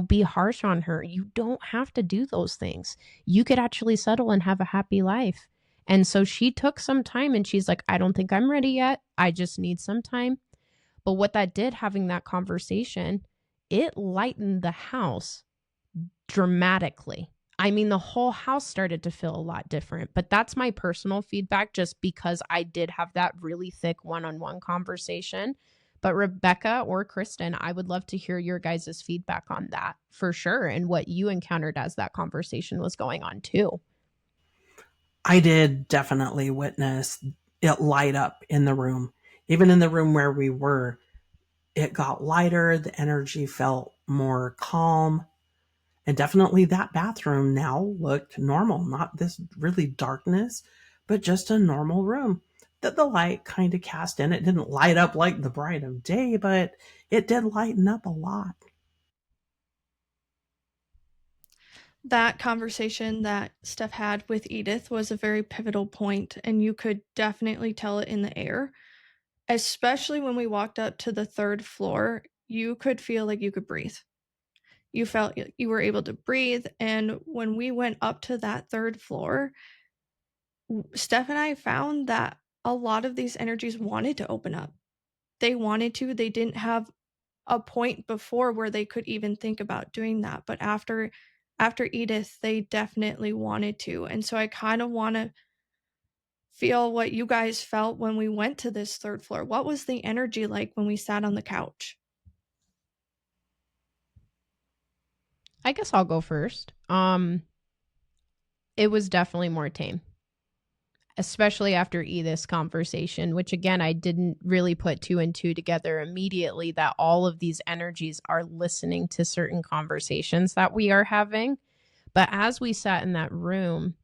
be harsh on her. You don't have to do those things. You could actually settle and have a happy life. And so she took some time and she's like, I don't think I'm ready yet. I just need some time. But what that did, having that conversation, it lightened the house dramatically. I mean, the whole house started to feel a lot different. But that's my personal feedback, just because I did have that really thick one-on-one conversation. But Rebecca or Kristin, I would love to hear your guys' feedback on that for sure, and what you encountered as that conversation was going on too. I did definitely witness it light up in the room. Even in the room where we were, it got lighter. The energy felt more calm. And definitely that bathroom now looked normal. Not this really darkness, but just a normal room that the light kind of cast in. It didn't light up like the bright of day, but it did lighten up a lot. That conversation that Steph had with Edith was a very pivotal point, and you could definitely tell it in the air. Especially when we walked up to the third floor, you could feel like you could breathe. You felt you were able to breathe. And when we went up to that third floor, Steph and I found that a lot of these energies wanted to open up. They wanted to. They didn't have a point before where they could even think about doing that. But after Edith, they definitely wanted to. And so I kind of want to feel what you guys felt when we went to this third floor. What was the energy like when we sat on the couch? I guess I'll go first. It was definitely more tame, especially after Edith's conversation, which again, I didn't really put 2 and 2 together immediately, that all of these energies are listening to certain conversations that we are having. But as we sat in that room,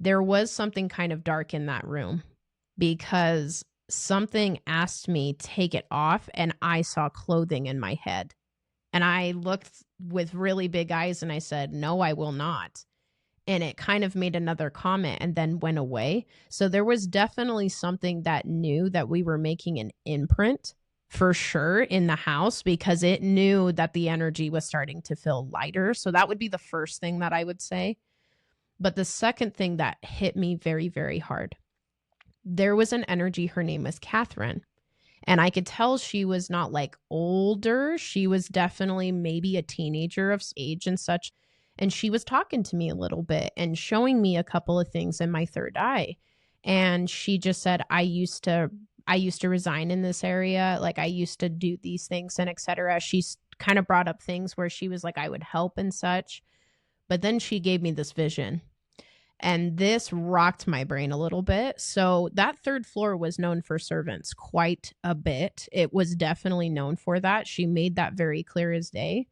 there was something kind of dark in that room because something asked me take it off, and I saw clothing in my head. And I looked with really big eyes and I said, no, I will not. And it kind of made another comment and then went away. So there was definitely something that knew that we were making an imprint for sure in the house, because it knew that the energy was starting to feel lighter. So that would be the first thing that I would say. But the second thing that hit me very, very hard, there was an energy. Her name was Catherine. And I could tell she was not like older. She was definitely maybe a teenager of age and such. And she was talking to me a little bit and showing me a couple of things in my third eye. And she just said, I used to resign in this area. Like I used to do these things and etc. She's kind of brought up things where she was like, I would help and such. But then she gave me this vision. And this rocked my brain a little bit. So that third floor was known for servants quite a bit. It was definitely known for that. She made that very clear as day.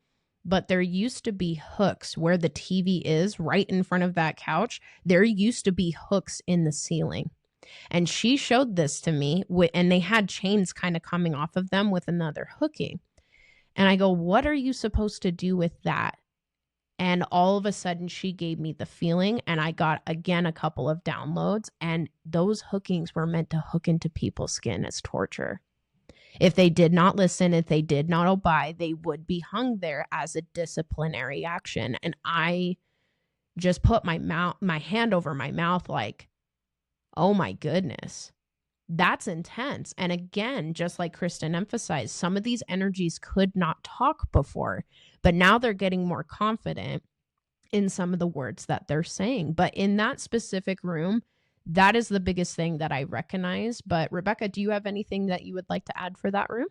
But there used to be hooks where the TV is right in front of that couch. There used to be hooks in the ceiling. And she showed this to me, and they had chains kind of coming off of them with another hooking. And I go, what are you supposed to do with that? And all of a sudden she gave me the feeling, and I got, again, a couple of downloads, and those hookings were meant to hook into people's skin as torture. If they did not listen, if they did not obey, they would be hung there as a disciplinary action. And I just put my hand over my mouth like, oh my goodness, that's intense. And again, just like Kristin emphasized, some of these energies could not talk before, but now they're getting more confident in some of the words that they're saying. But in that specific room, that is the biggest thing that I recognize. But Rebecca, do you have anything that you would like to add for that room?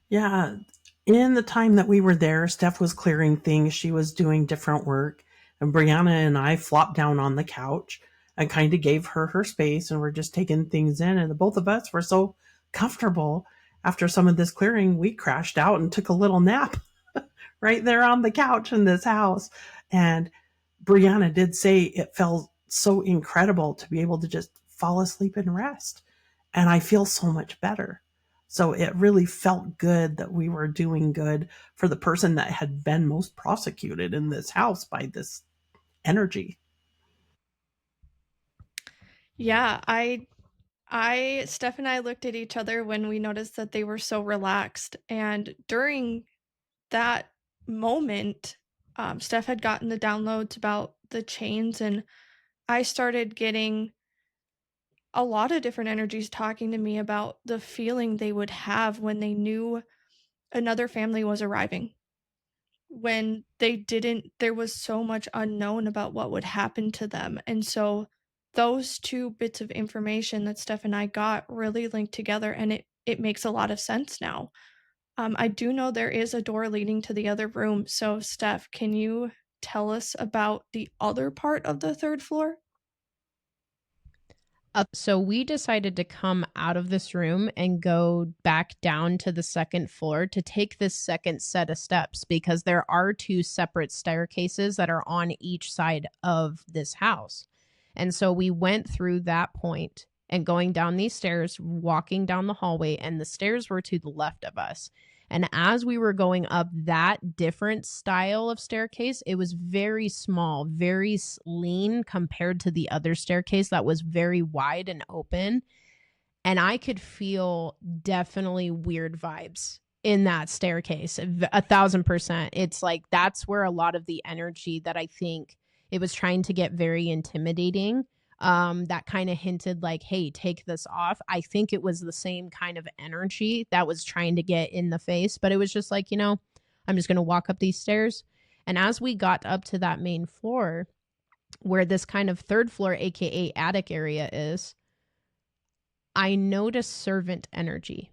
Yeah. In the time that we were there, Steph was clearing things. She was doing different work. And Brianna and I flopped down on the couch and kind of gave her space, and we're just taking things in. And the both of us were so comfortable after some of this clearing, we crashed out and took a little nap right there on the couch in this house. And Brianna did say it felt so incredible to be able to just fall asleep and rest. And I feel so much better. So it really felt good that we were doing good for the person that had been most prosecuted in this house by this energy. Yeah, Steph and I looked at each other when we noticed that they were so relaxed. And during that moment, Steph had gotten the downloads about the chains, and I started getting a lot of different energies talking to me about the feeling they would have when they knew another family was arriving. When there was so much unknown about what would happen to them. And so those two bits of information that Steph and I got really linked together, and it makes a lot of sense now. I do know there is a door leading to the other room. So Steph, can you tell us about the other part of the third floor? So we decided to come out of this room and go back down to the second floor to take this second set of steps, because there are 2 separate staircases that are on each side of this house. And so we went through that point and going down these stairs, walking down the hallway, and the stairs were to the left of us. And as we were going up that different style of staircase, it was very small, very lean compared to the other staircase that was very wide and open. And I could feel definitely weird vibes in that staircase, 1,000%. It's like that's where a lot of the energy that I think it was trying to get very intimidating, that kind of hinted like, hey, take this off. I think it was the same kind of energy that was trying to get in the face, but it was just like, I'm just going to walk up these stairs. And as we got up to that main floor where this kind of third floor, aka attic area is, I noticed servant energy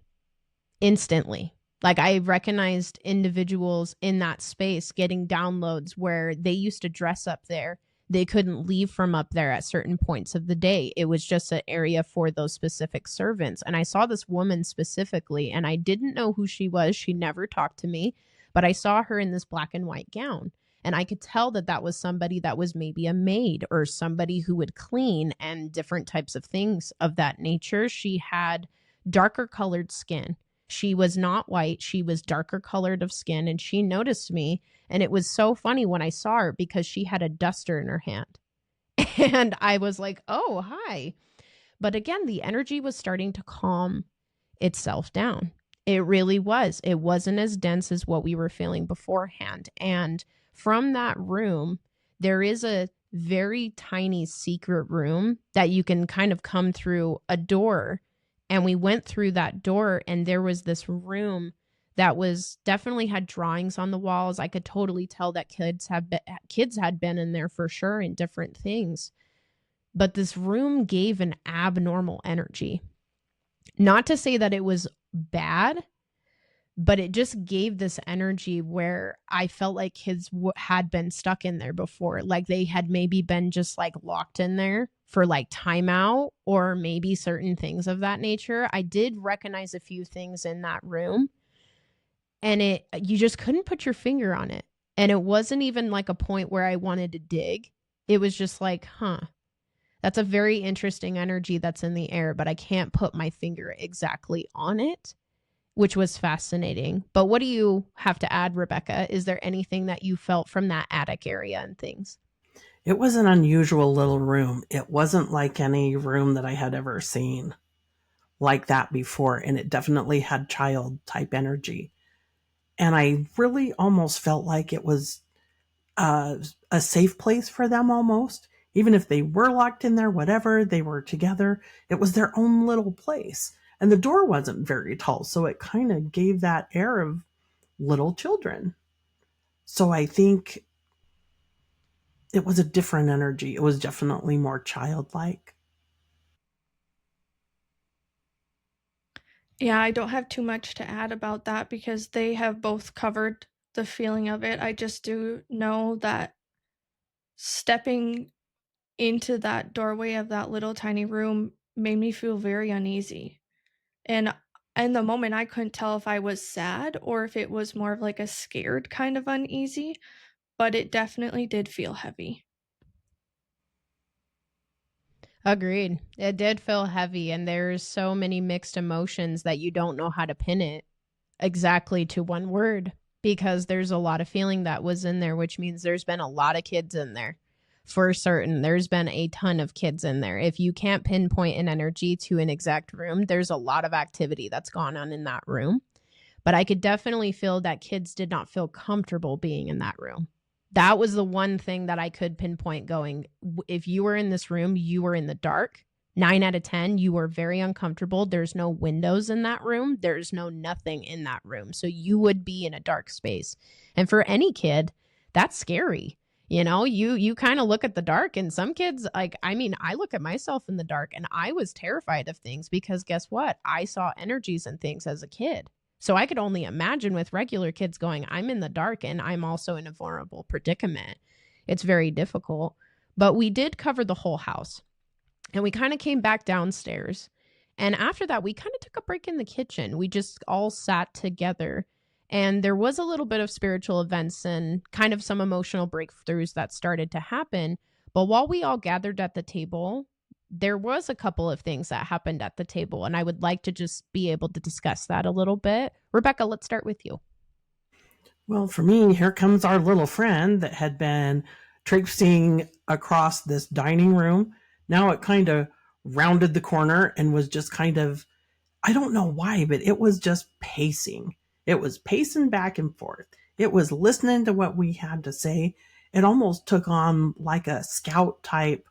instantly. Like I recognized individuals in that space getting downloads where they used to dress up there. They couldn't leave from up there at certain points of the day. It was just an area for those specific servants. And I saw this woman specifically, and I didn't know who she was. She never talked to me, but I saw her in this black and white gown. And I could tell that that was somebody that was maybe a maid or somebody who would clean and different types of things of that nature. She had darker colored skin. She was not white. She was darker colored of skin, and she noticed me. And it was so funny when I saw her because she had a duster in her hand. And I was like, oh, hi. But again, the energy was starting to calm itself down. It really was. It wasn't as dense as what we were feeling beforehand. And from that room, there is a very tiny secret room that you can kind of come through a door. And we went through that door, and there was this room that was definitely had drawings on the walls. I could totally tell that kids had been in there for sure in different things. But this room gave an abnormal energy. Not to say that it was bad, but it just gave this energy where I felt like kids had been stuck in there before. Like they had maybe been just like locked in there for like timeout or maybe certain things of that nature. I did recognize a few things in that room, and you just couldn't put your finger on it. And it wasn't even like a point where I wanted to dig. It was just like, that's a very interesting energy that's in the air, but I can't put my finger exactly on it, which was fascinating. But what do you have to add, Rebecca? Is there anything that you felt from that attic area and things? It was an unusual little room. It wasn't like any room that I had ever seen like that before, and it definitely had child type energy. And I really almost felt like it was a safe place for them almost. Even if they were locked in there, whatever, they were together. It was their own little place. And the door wasn't very tall, so it kind of gave that air of little children. So I think it was a different energy. It was definitely more childlike. Yeah, I don't have too much to add about that because they have both covered the feeling of it. I just do know that stepping into that doorway of that little tiny room made me feel very uneasy. And in the moment, I couldn't tell if I was sad or if it was more of like a scared kind of uneasy, but it definitely did feel heavy. Agreed. It did feel heavy, and there's so many mixed emotions that you don't know how to pin it exactly to one word because there's a lot of feeling that was in there, which means there's been a lot of kids in there. For certain, there's been a ton of kids in there. If you can't pinpoint an energy to an exact room, there's a lot of activity that's gone on in that room. But I could definitely feel that kids did not feel comfortable being in that room. That was the one thing that I could pinpoint going, if you were in this room, you were in the dark. 9 out of 10, you were very uncomfortable. There's no windows in that room. There's no nothing in that room. So you would be in a dark space. And for any kid, that's scary. You kind of look at the dark, and some kids, I look at myself in the dark and I was terrified of things because guess what? I saw energies and things as a kid. So I could only imagine with regular kids going, I'm in the dark and I'm also in a vulnerable predicament. It's very difficult. But we did cover the whole house, and we kind of came back downstairs. And after that, we kind of took a break in the kitchen. We just all sat together. And there was a little bit of spiritual events and kind of some emotional breakthroughs that started to happen. But while we all gathered at the table, there was a couple of things that happened at the table. And I would like to just be able to discuss that a little bit. Rebecca, let's start with you. Well, for me, here comes our little friend that had been traipsing across this dining room. Now it kind of rounded the corner and was just kind of, I don't know why, but it was just pacing. It was pacing back and forth. It was listening to what we had to say. It almost took on like a scout type,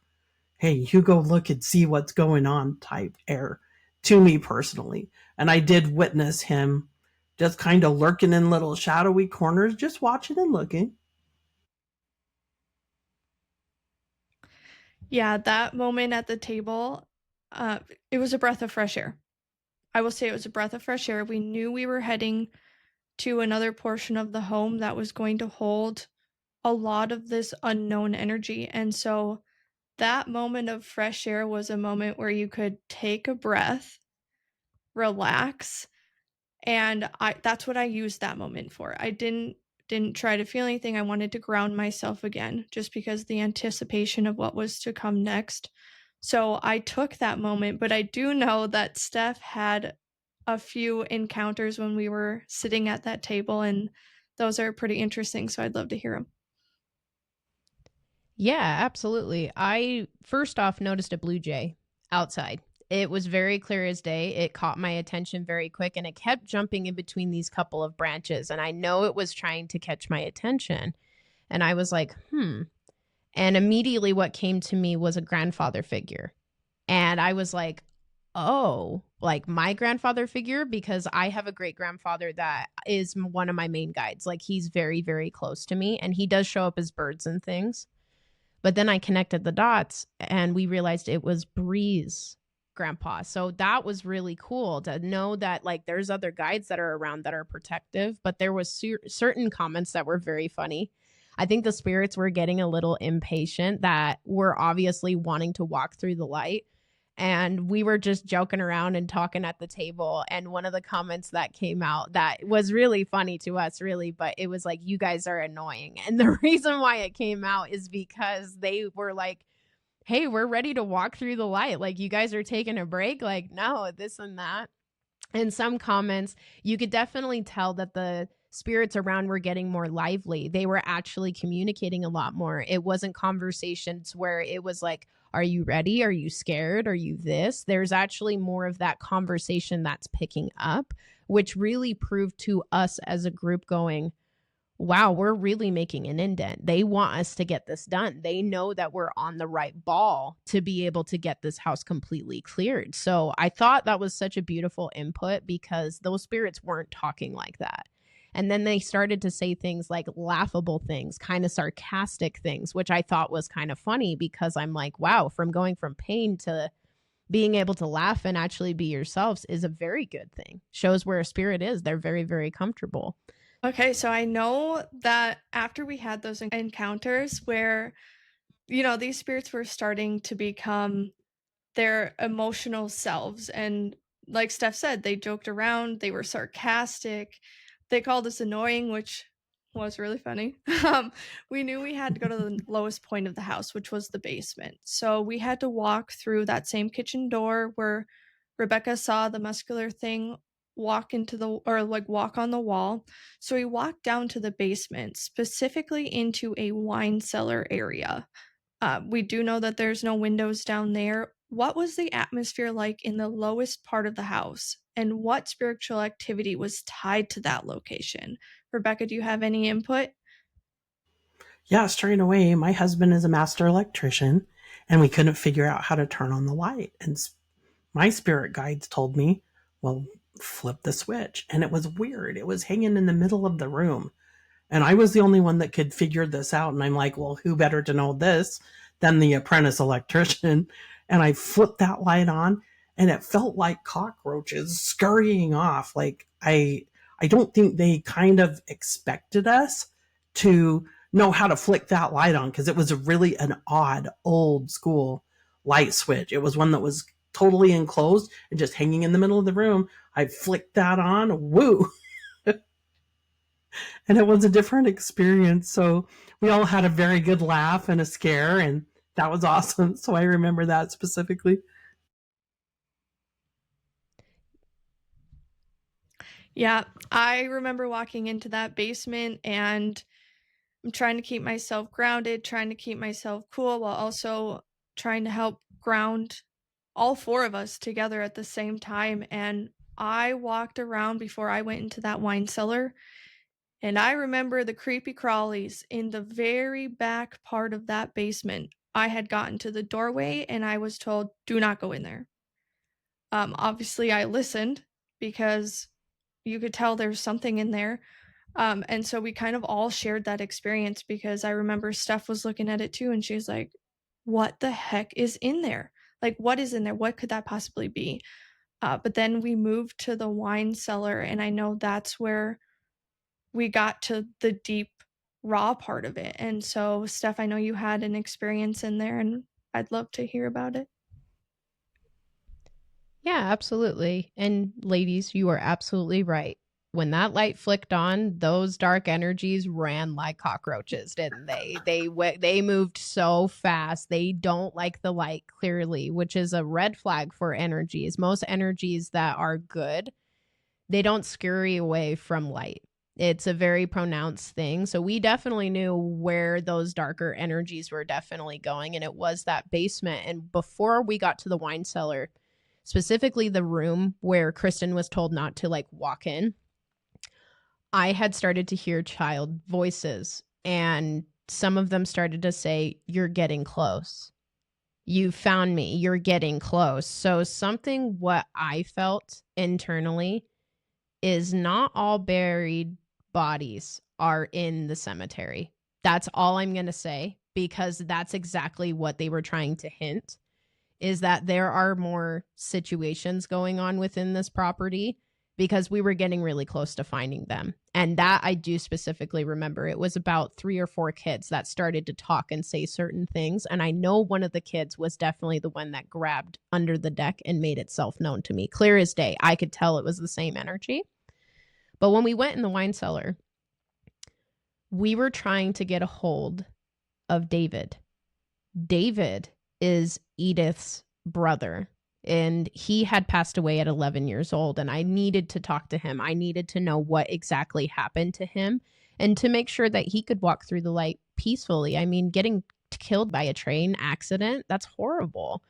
hey, you go look and see what's going on type air to me personally. And I did witness him just kind of lurking in little shadowy corners, just watching and looking. Yeah, that moment at the table, it was a breath of fresh air. I will say it was a breath of fresh air. We knew we were heading to another portion of the home that was going to hold a lot of this unknown energy. And so that moment of fresh air was a moment where you could take a breath, relax, and that's what I used that moment for. I didn't try to feel anything. I wanted to ground myself again just because the anticipation of what was to come next. So I took that moment, but I do know that Steph had a few encounters when we were sitting at that table, and those are pretty interesting, so I'd love to hear them. Yeah, absolutely. I first off noticed a blue jay outside. It was very clear as day. It caught my attention very quick and it kept jumping in between these couple of branches. And I know it was trying to catch my attention. And I was like, And immediately what came to me was a grandfather figure. And I was like, oh, like my grandfather figure, because I have a great grandfather that is one of my main guides. Like he's very, very close to me and he does show up as birds and things. But then I connected the dots and we realized it was Bree's grandpa. So that was really cool to know that like there's other guides that are around that are protective, but there was certain comments that were very funny. I think the spirits were getting a little impatient that were obviously wanting to walk through the light. And we were just joking around and talking at the table. And one of the comments that came out that was really funny to us, really, but it was like, you guys are annoying. And the reason why it came out is because they were like, hey, we're ready to walk through the light. Like, you guys are taking a break. Like, no, this and that. And some comments, you could definitely tell that the spirits around were getting more lively. They were actually communicating a lot more. It wasn't conversations where it was like, are you ready? Are you scared? Are you this? There's actually more of that conversation that's picking up, which really proved to us as a group going, wow, we're really making an indent. They want us to get this done. They know that we're on the right ball to be able to get this house completely cleared. So I thought that was such a beautiful input because those spirits weren't talking like that. And then they started to say things like laughable things, kind of sarcastic things, which I thought was kind of funny because I'm like, wow, from going from pain to being able to laugh and actually be yourselves is a very good thing. Shows where a spirit is. They're very, very comfortable. Okay, so I know that after we had those encounters where, these spirits were starting to become their emotional selves. And like Steph said, they joked around, they were sarcastic, they called us annoying, which was really funny. We knew we had to go to the lowest point of the house, which was the basement. So we had to walk through that same kitchen door where Rebecca saw the muscular thing walk walk on the wall. So we walked down to the basement, specifically into a wine cellar area. We do know that there's no windows down there. What was the atmosphere like in the lowest part of the house? And what spiritual activity was tied to that location? Rebecca, do you have any input? Yeah, straight away, my husband is a master electrician, and we couldn't figure out how to turn on the light. And my spirit guides told me, well, flip the switch. And it was weird. It was hanging in the middle of the room. And I was the only one that could figure this out. And I'm like, well, who better to know this than the apprentice electrician? And I flipped that light on and it felt like cockroaches scurrying off. Like I don't think they kind of expected us to know how to flick that light on because it was really an odd old school light switch. It was one that was totally enclosed and just hanging in the middle of the room. I flicked that on. Woo! And it was a different experience. So we all had a very good laugh and a scare, and that was awesome. So I remember that specifically. Yeah, I remember walking into that basement and I'm trying to keep myself grounded, trying to keep myself cool while also trying to help ground all four of us together at the same time. And I walked around before I went into that wine cellar, and I remember the creepy crawlies in the very back part of that basement. I had gotten to the doorway and I was told, do not go in there. Obviously, I listened because you could tell there's something in there. And so we kind of all shared that experience because I remember Steph was looking at it too, and she's like, what the heck is in there? Like, what is in there? What could that possibly be? But then we moved to the wine cellar, and I know that's where we got to the deep, raw part of it. And so, Steph, I know you had an experience in there, and I'd love to hear about it. Yeah, absolutely. And ladies, you are absolutely right. When that light flicked on, those dark energies ran like cockroaches, didn't they? They moved so fast. They don't like the light clearly, which is a red flag for energies. Most energies that are good, they don't scurry away from light. It's a very pronounced thing. So we definitely knew where those darker energies were definitely going, and it was that basement. And before we got to the wine cellar, specifically the room where Kristin was told not to like walk in, I had started to hear child voices, and some of them started to say, "You're getting close. You found me. You're getting close." So something what I felt internally is not all buried bodies are in the cemetery. That's all I'm going to say, because that's exactly what they were trying to hint, is that there are more situations going on within this property, because we were getting really close to finding them. And that I do specifically remember. It was about 3 or 4 kids that started to talk and say certain things. And I know one of the kids was definitely the one that grabbed under the deck and made itself known to me. Clear as day. I could tell it was the same energy. But when we went in the wine cellar, we were trying to get a hold of David. David is Edith's brother, and he had passed away at 11 years old, and I needed to talk to him. I needed to know what exactly happened to him and to make sure that he could walk through the light peacefully. I mean, getting killed by a train accident, that's horrible,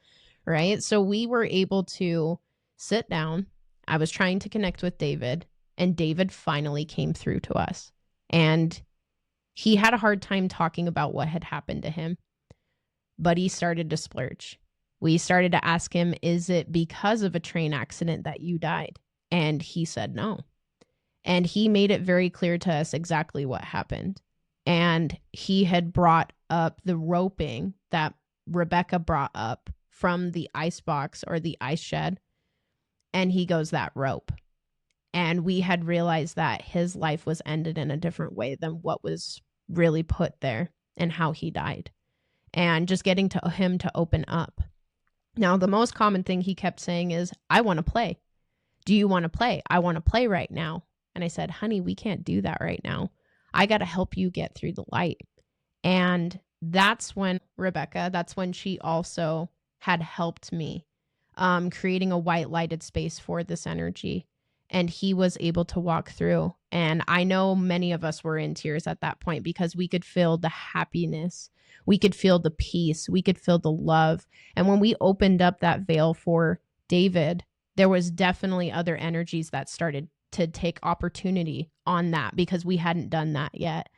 right? So we were able to sit down. I was trying to connect with David, and David finally came through to us. And he had a hard time talking about what had happened to him, but he started to splurge. We started to ask him, is it because of a train accident that you died? And he said no. And he made it very clear to us exactly what happened. And he had brought up the roping that Rebecca brought up from the icebox or the ice shed. And he goes, that rope. And we had realized that his life was ended in a different way than what was really put there and how he died. And just getting to him to open up. Now, the most common thing he kept saying is, I want to play. Do you want to play? I want to play right now. And I said, honey, we can't do that right now. I got to help you get through the light. And that's when Rebecca, that's when she also had helped me creating a white lighted space for this energy. And he was able to walk through. And I know many of us were in tears at that point because we could feel the happiness. We could feel the peace. We could feel the love. And when we opened up that veil for David, there was definitely other energies that started to take opportunity on that because we hadn't done that yet.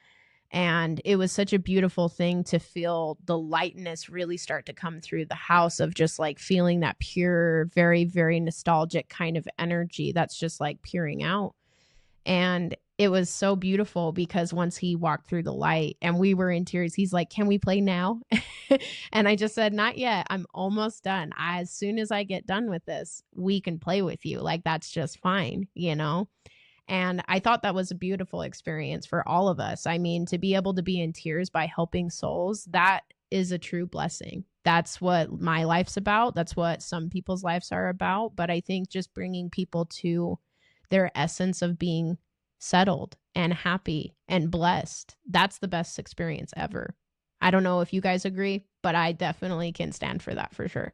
And it was such a beautiful thing to feel the lightness really start to come through the house, of just like feeling that pure, very, very nostalgic kind of energy that's just like peering out. And it was so beautiful because once he walked through the light and we were in tears, he's like, can we play now? And I just said, not yet. I'm almost done. As soon as I get done with this, we can play with you. Like, that's just fine, you know? And I thought that was a beautiful experience for all of us. I mean, to be able to be in tears by helping souls, that is a true blessing. That's what my life's about. That's what some people's lives are about. But I think just bringing people to their essence of being settled and happy and blessed, that's the best experience ever. I don't know if you guys agree, but I definitely can stand for that for sure.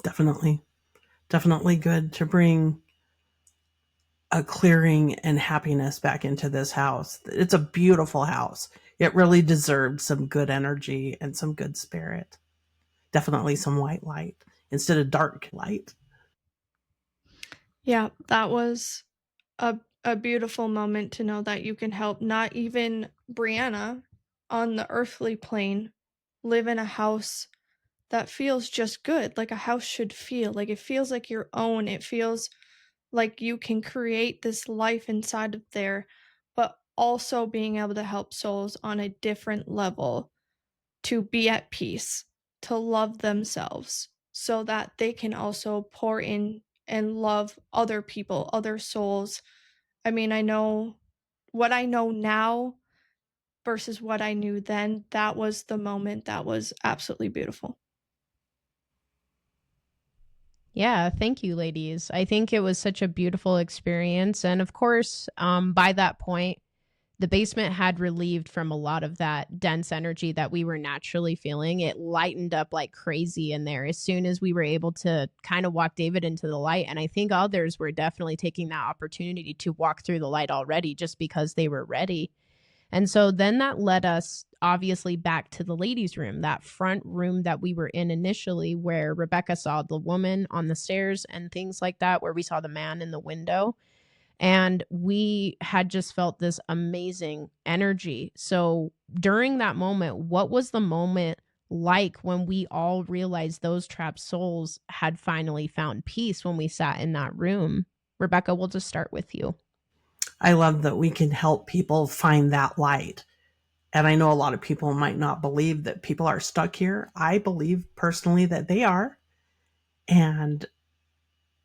Definitely good to bring a clearing and happiness back into this house. It's a beautiful house. It really deserved some good energy and some good spirit. Definitely some white light instead of dark light. Yeah, that was a beautiful moment to know that you can help not even Brianna on the earthly plane live in a house that feels just good, like a house should feel. Like it feels like your own. It feels like you can create this life inside of there, but also being able to help souls on a different level to be at peace, to love themselves, so that they can also pour in and love other people, other souls. I mean, I know what I know now versus what I knew then. That was the moment that was absolutely beautiful. Yeah, thank you, ladies. I think it was such a beautiful experience. And of course, by that point, the basement had relieved from a lot of that dense energy that we were naturally feeling. It lightened up like crazy in there as soon as we were able to kind of walk David into the light. And I think others were definitely taking that opportunity to walk through the light already just because they were ready. And so then that led us obviously back to the ladies' room, that front room that we were in initially, where Rebecca saw the woman on the stairs and things like that, where we saw the man in the window. And we had just felt this amazing energy. So during that moment, what was the moment like when we all realized those trapped souls had finally found peace when we sat in that room? Rebecca, we'll just start with you. I love that we can help people find that light. And I know a lot of people might not believe that people are stuck here. I believe personally that they are. And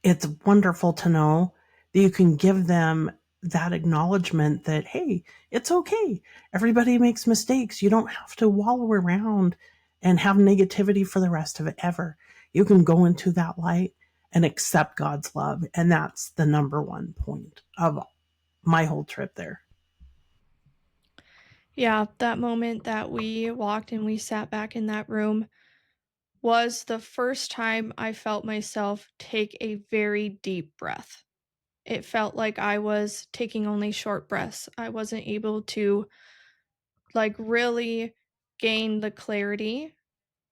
it's wonderful to know that you can give them that acknowledgement that, hey, it's okay. Everybody makes mistakes. You don't have to wallow around and have negativity for the rest of it ever. You can go into that light and accept God's love. And that's the number one point of my whole trip there. Yeah, that moment that we walked and we sat back in that room was the first time I felt myself take a very deep breath. It felt like I was taking only short breaths. I wasn't able to like really gain the clarity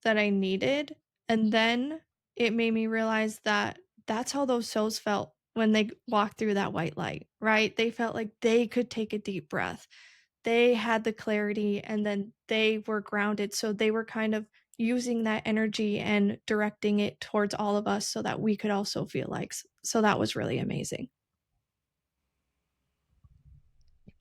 that I needed. And then it made me realize that that's how those souls felt when they walked through that white light, right? They felt like they could take a deep breath. They had the clarity and then they were grounded. So they were kind of using that energy and directing it towards all of us so that we could also feel like. So that was really amazing.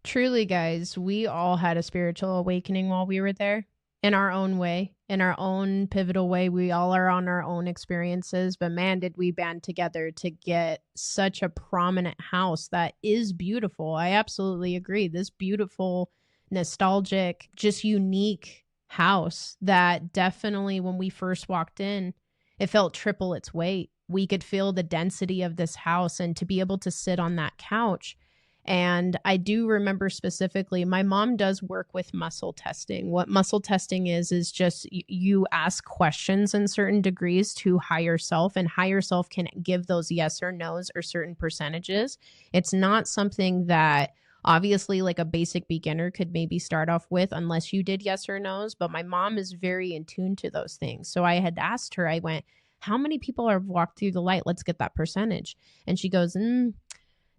Truly, guys, we all had a spiritual awakening while we were there in our own way, in our own pivotal way. We all are on our own experiences, but man, did we band together to get such a prominent house that is beautiful. I absolutely agree. This beautiful, nostalgic, just unique house that definitely, when we first walked in, it felt triple its weight. We could feel the density of this house, and to be able to sit on that couch. And I do remember specifically, my mom does work with muscle testing. What muscle testing is just you ask questions in certain degrees to higher self, and higher self can give those yes or no's or certain percentages. It's not something that obviously like a basic beginner could maybe start off with unless you did yes or no's. But my mom is very in tune to those things. So I had asked her, I went, how many people have walked through the light? Let's get that percentage. And she goes,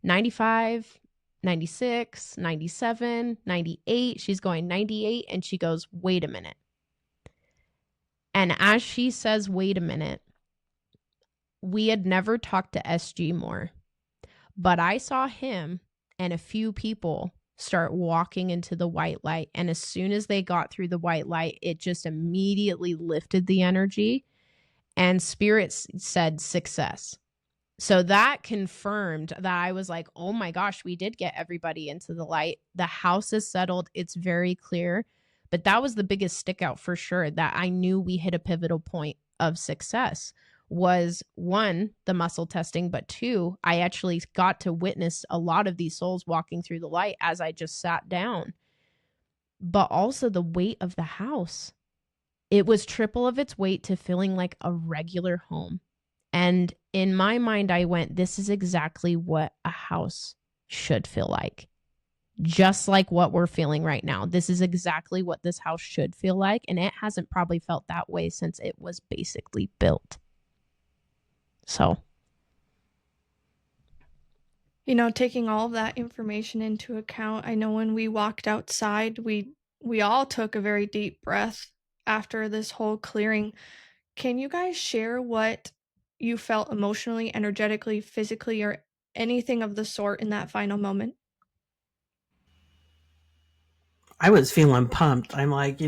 95, 96, 97, 98. She's going 98. And she goes, wait a minute. And as she says, wait a minute, we had never talked to SG more. But I saw him and a few people start walking into the white light. And as soon as they got through the white light, it just immediately lifted the energy. And spirits said success. So that confirmed that I was like, oh my gosh, we did get everybody into the light. The house is settled. It's very clear. But that was the biggest stick out for sure, that I knew we hit a pivotal point of success. Was one, the muscle testing, but two, I actually got to witness a lot of these souls walking through the light as I just sat down. But also the weight of the house. It was triple of its weight to feeling like a regular home. And in my mind, I went, this is exactly what a house should feel like. Just like what we're feeling right now. This is exactly what this house should feel like. And it hasn't probably felt that way since it was basically built. So. Taking all of that information into account, I know when we walked outside, we all took a very deep breath after this whole clearing. Can you guys share what you felt emotionally, energetically, physically, or anything of the sort in that final moment? I was feeling pumped. I'm like,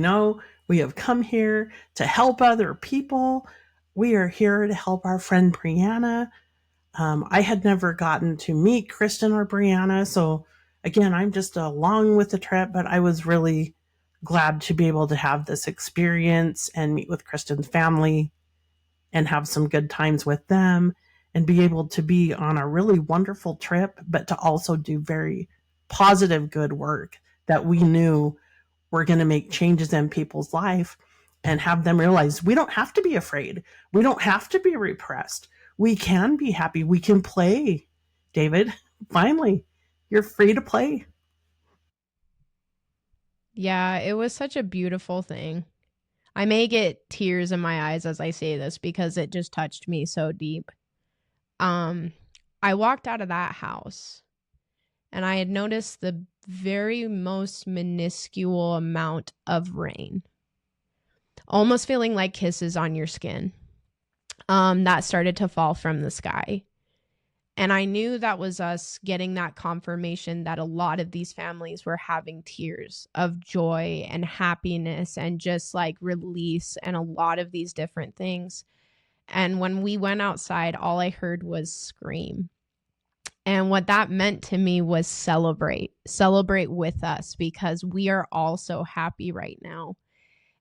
we have come here to help other people. We are here to help our friend Brianna. I had never gotten to meet Kristin or Brianna. So, again, I'm just along with the trip, but I was really glad to be able to have this experience and meet with Kristin's family and have some good times with them and be able to be on a really wonderful trip, but to also do very positive, good work that we knew were going to make changes in people's life and have them realize we don't have to be afraid. We don't have to be repressed. We can be happy. We can play. David, finally, you're free to play. Yeah, it was such a beautiful thing. I may get tears in my eyes as I say this because it just touched me so deep. I walked out of that house and I had noticed the very most minuscule amount of rain, almost feeling like kisses on your skin, that started to fall from the sky. And I knew that was us getting that confirmation that a lot of these families were having tears of joy and happiness and just like release and a lot of these different things. And when we went outside, all I heard was scream. And what that meant to me was celebrate with us because we are all so happy right now.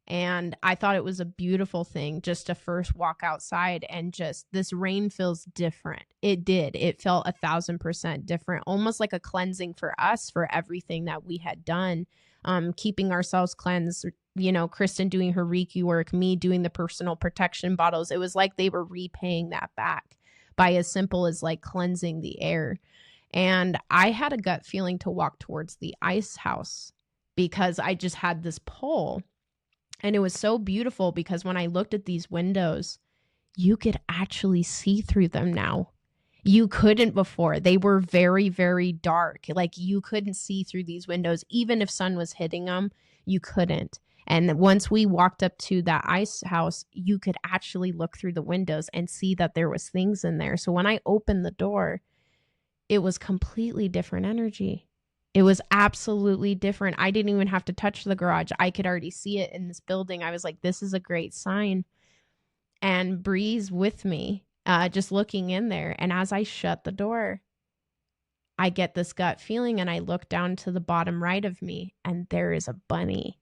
And I thought it was a beautiful thing just to first walk outside and just this rain feels different. It did. It felt 1,000% different, almost like a cleansing for us for everything that we had done, keeping ourselves cleansed. Kristin doing her Reiki work, me doing the personal protection bottles. It was like they were repaying that back by as simple as like cleansing the air. And I had a gut feeling to walk towards the ice house because I just had this pull. And it was so beautiful because when I looked at these windows, you could actually see through them now. You couldn't before. They were very, very dark. Like you couldn't see through these windows. Even if sun was hitting them, you couldn't. And once we walked up to that ice house, you could actually look through the windows and see that there was things in there. So when I opened the door, it was completely different energy. It was absolutely different. I didn't even have to touch the garage. I could already see it in this building. I was like, this is a great sign. And Bree's with me, just looking in there. And as I shut the door, I get this gut feeling and I look down to the bottom right of me and there is a bunny.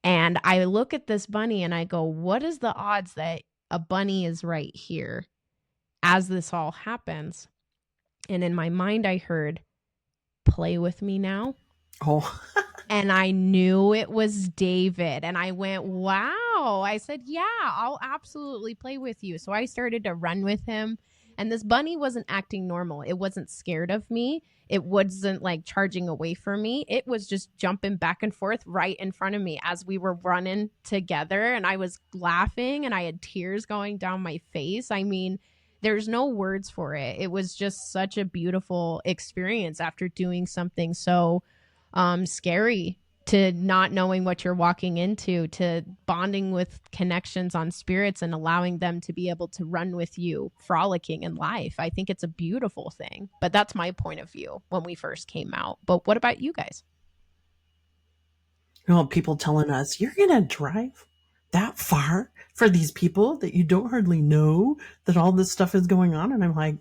And I look at this bunny and I go, what is the odds that a bunny is right here as this all happens? And in my mind, I heard, play with me now. Oh, And I knew it was David. And I went, wow. I said, yeah, I'll absolutely play with you. So I started to run with him. And this bunny wasn't acting normal. It wasn't scared of me. It wasn't like charging away from me. It was just jumping back and forth right in front of me as we were running together. And I was laughing and I had tears going down my face. I mean, there's no words for it. It was just such a beautiful experience after doing something so scary, to not knowing what you're walking into, to bonding with connections on spirits and allowing them to be able to run with you, frolicking in life. I think it's a beautiful thing. But that's my point of view when we first came out. But what about you guys? people telling us, you're going to drive that far for these people that you don't hardly know that all this stuff is going on. And I'm like,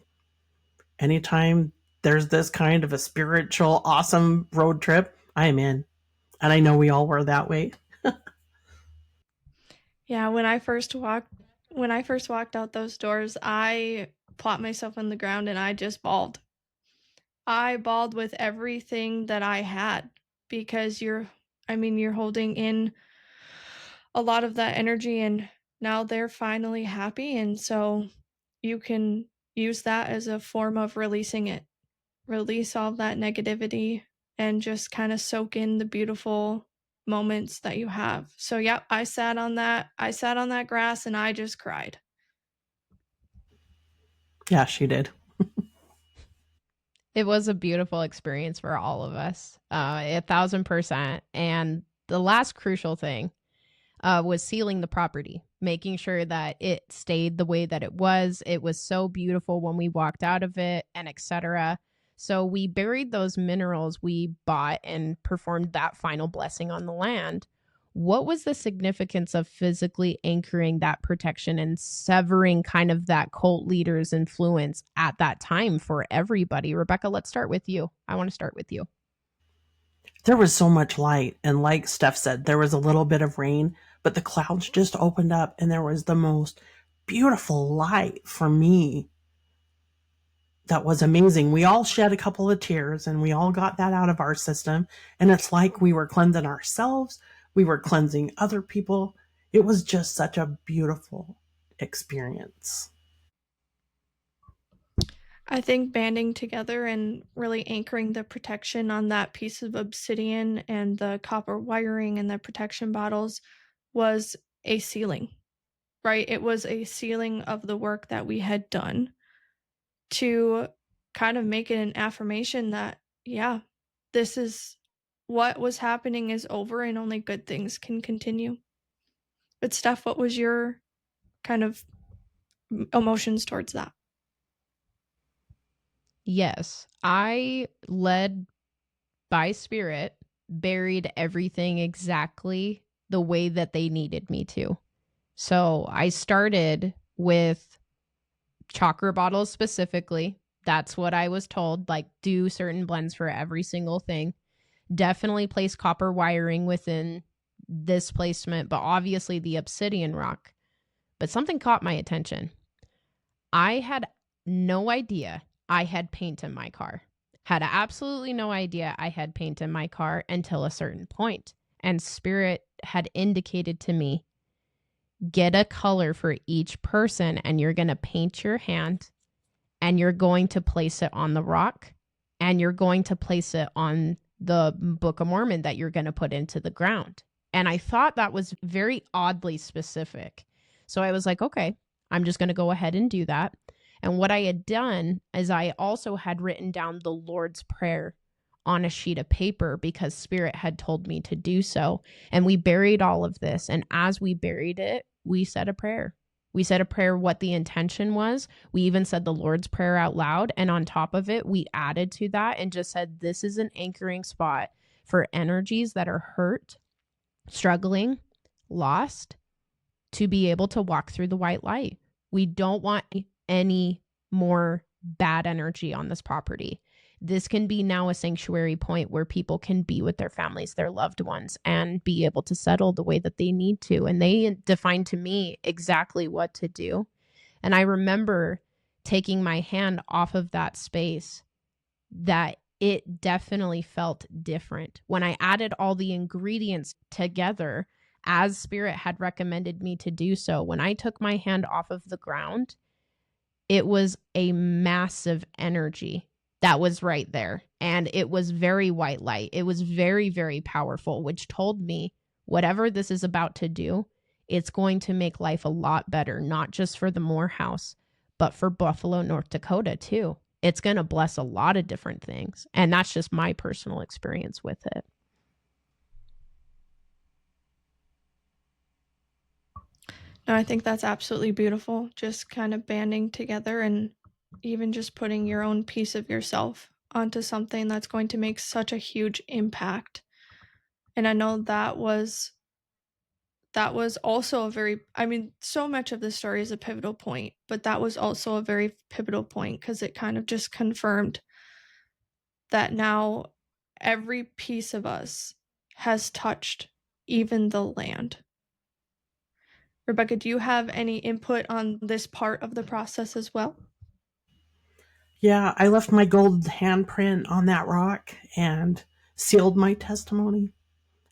anytime there's this kind of a spiritual, awesome road trip, I am in. And I know we all were that way. Yeah, when I first walked out those doors, I plopped myself on the ground and I just bawled. I bawled with everything that I had because you're holding in a lot of that energy and now they're finally happy and so you can use that as a form of releasing it. Release all that negativity and just kind of soak in the beautiful moments that you have. So yep, I sat on that grass and I just cried. Yeah, she did. It was a beautiful experience for all of us, 1,000%. And the last crucial thing was sealing the property, making sure that it stayed the way that it was. It was so beautiful when we walked out of it, and etc. So we buried those minerals we bought and performed that final blessing on the land. What was the significance of physically anchoring that protection and severing kind of that cult leader's influence at that time for everybody? Rebecca, let's start with you. I want to start with you. There was so much light. And like Steph said, there was a little bit of rain, but the clouds just opened up and there was the most beautiful light for me. That was amazing. We all shed a couple of tears and we all got that out of our system. And it's like we were cleansing ourselves. We were cleansing other people. It was just such a beautiful experience. I think banding together and really anchoring the protection on that piece of obsidian and the copper wiring and the protection bottles was a sealing, right? It was a sealing of the work that we had done to kind of make it an affirmation that, yeah, this is what was happening is over and only good things can continue. But Steph, what was your kind of emotions towards that? Yes, I led by spirit, buried everything exactly the way that they needed me to. So I started with chakra bottles specifically. That's what I was told, like do certain blends for every single thing. Definitely place copper wiring within this placement, but obviously the obsidian rock. But something caught my attention. I had no idea I had paint in my car. Had absolutely no idea I had paint in my car until a certain point. And Spirit had indicated to me, get a color for each person and you're going to paint your hand and you're going to place it on the rock and you're going to place it on the Book of Mormon that you're going to put into the ground. And I thought that was very oddly specific. So I was like, okay, I'm just going to go ahead and do that. And what I had done is I also had written down the Lord's Prayer on a sheet of paper because Spirit had told me to do so. And we buried all of this. And as we buried it, we said a prayer. We said a prayer what the intention was. We even said the Lord's Prayer out loud. And on top of it, we added to that and just said, this is an anchoring spot for energies that are hurt, struggling, lost, to be able to walk through the white light. We don't want any more bad energy on this property. This can be now a sanctuary point where people can be with their families, their loved ones, and be able to settle the way that they need to. And they defined to me exactly what to do. And I remember taking my hand off of that space, that it definitely felt different. When I added all the ingredients together, as Spirit had recommended me to do so, when I took my hand off of the ground, it was a massive energy that was right there. And it was very white light. It was very, very powerful, which told me whatever this is about to do, it's going to make life a lot better, not just for the Moore house, but for Buffalo, North Dakota too. It's going to bless a lot of different things. And that's just my personal experience with it. No, I think that's absolutely beautiful. Just kind of banding together and even just putting your own piece of yourself onto something that's going to make such a huge impact. And I know that was also a very, I mean, so much of the story is a pivotal point, but that was also a very pivotal point because it kind of just confirmed that now every piece of us has touched even the land. Rebecca, do you have any input on this part of the process as well? Yeah, I left my gold handprint on that rock and sealed my testimony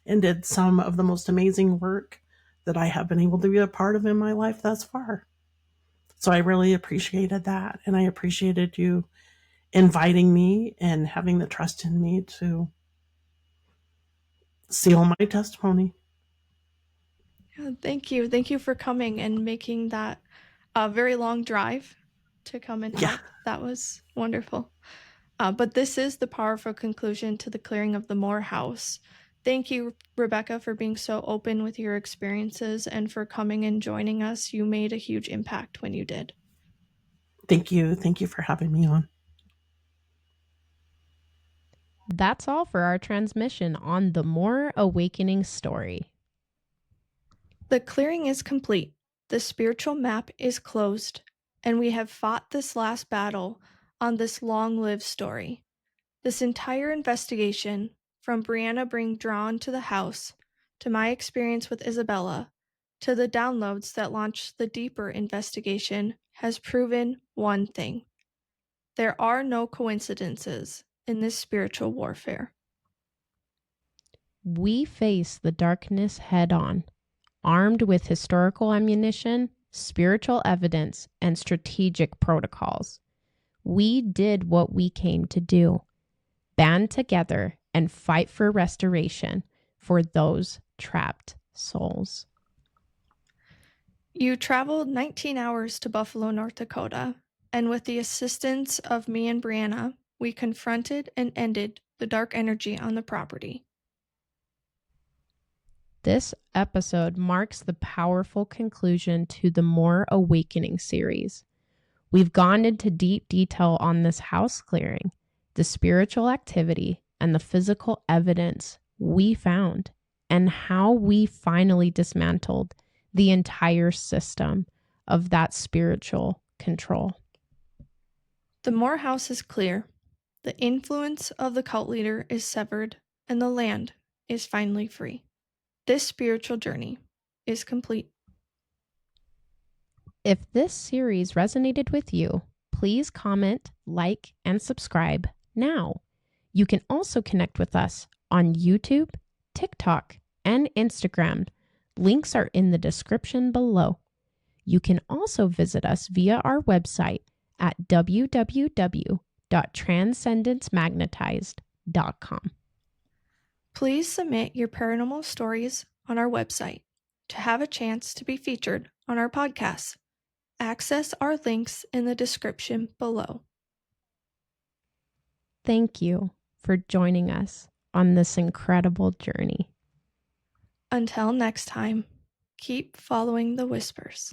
and did some of the most amazing work that I have been able to be a part of in my life thus far. So I really appreciated that. And I appreciated you inviting me and having the trust in me to seal my testimony. Yeah, thank you. Thank you for coming and making that a very long drive to come and help. Yeah. That was wonderful. But this is the powerful conclusion to the clearing of the Moore house. Thank you, Rebecca, for being so open with your experiences and for coming and joining us. You made a huge impact when you did. Thank you. Thank you for having me on. That's all for our transmission on the Moore Awakening story. The clearing is complete. The spiritual map is closed, and we have fought this last battle on this long-lived story. This entire investigation, from Brianna being drawn to the house, to my experience with Isabella, to the downloads that launched the deeper investigation, has proven one thing. There are no coincidences in this spiritual warfare. We face the darkness head on, armed with historical ammunition, spiritual evidence, and strategic protocols. We did what we came to do: band together and fight for restoration for those trapped souls. You traveled 19 hours to Buffalo, North Dakota, and with the assistance of me and Brianna, we confronted and ended the dark energy on the property. This episode marks the powerful conclusion to the Moore Awakening series. We've gone into deep detail on this house clearing, the spiritual activity, and the physical evidence we found, and how we finally dismantled the entire system of that spiritual control. The Moore house is clear. The influence of the cult leader is severed, and the land is finally free. This spiritual journey is complete. If this series resonated with you, please comment, like, and subscribe now. You can also connect with us on YouTube, TikTok, and Instagram. Links are in the description below. You can also visit us via our website at www.transcendencemagnetized.com. Please submit your paranormal stories on our website to have a chance to be featured on our podcast. Access our links in the description below. Thank you for joining us on this incredible journey. Until next time, keep following the whispers.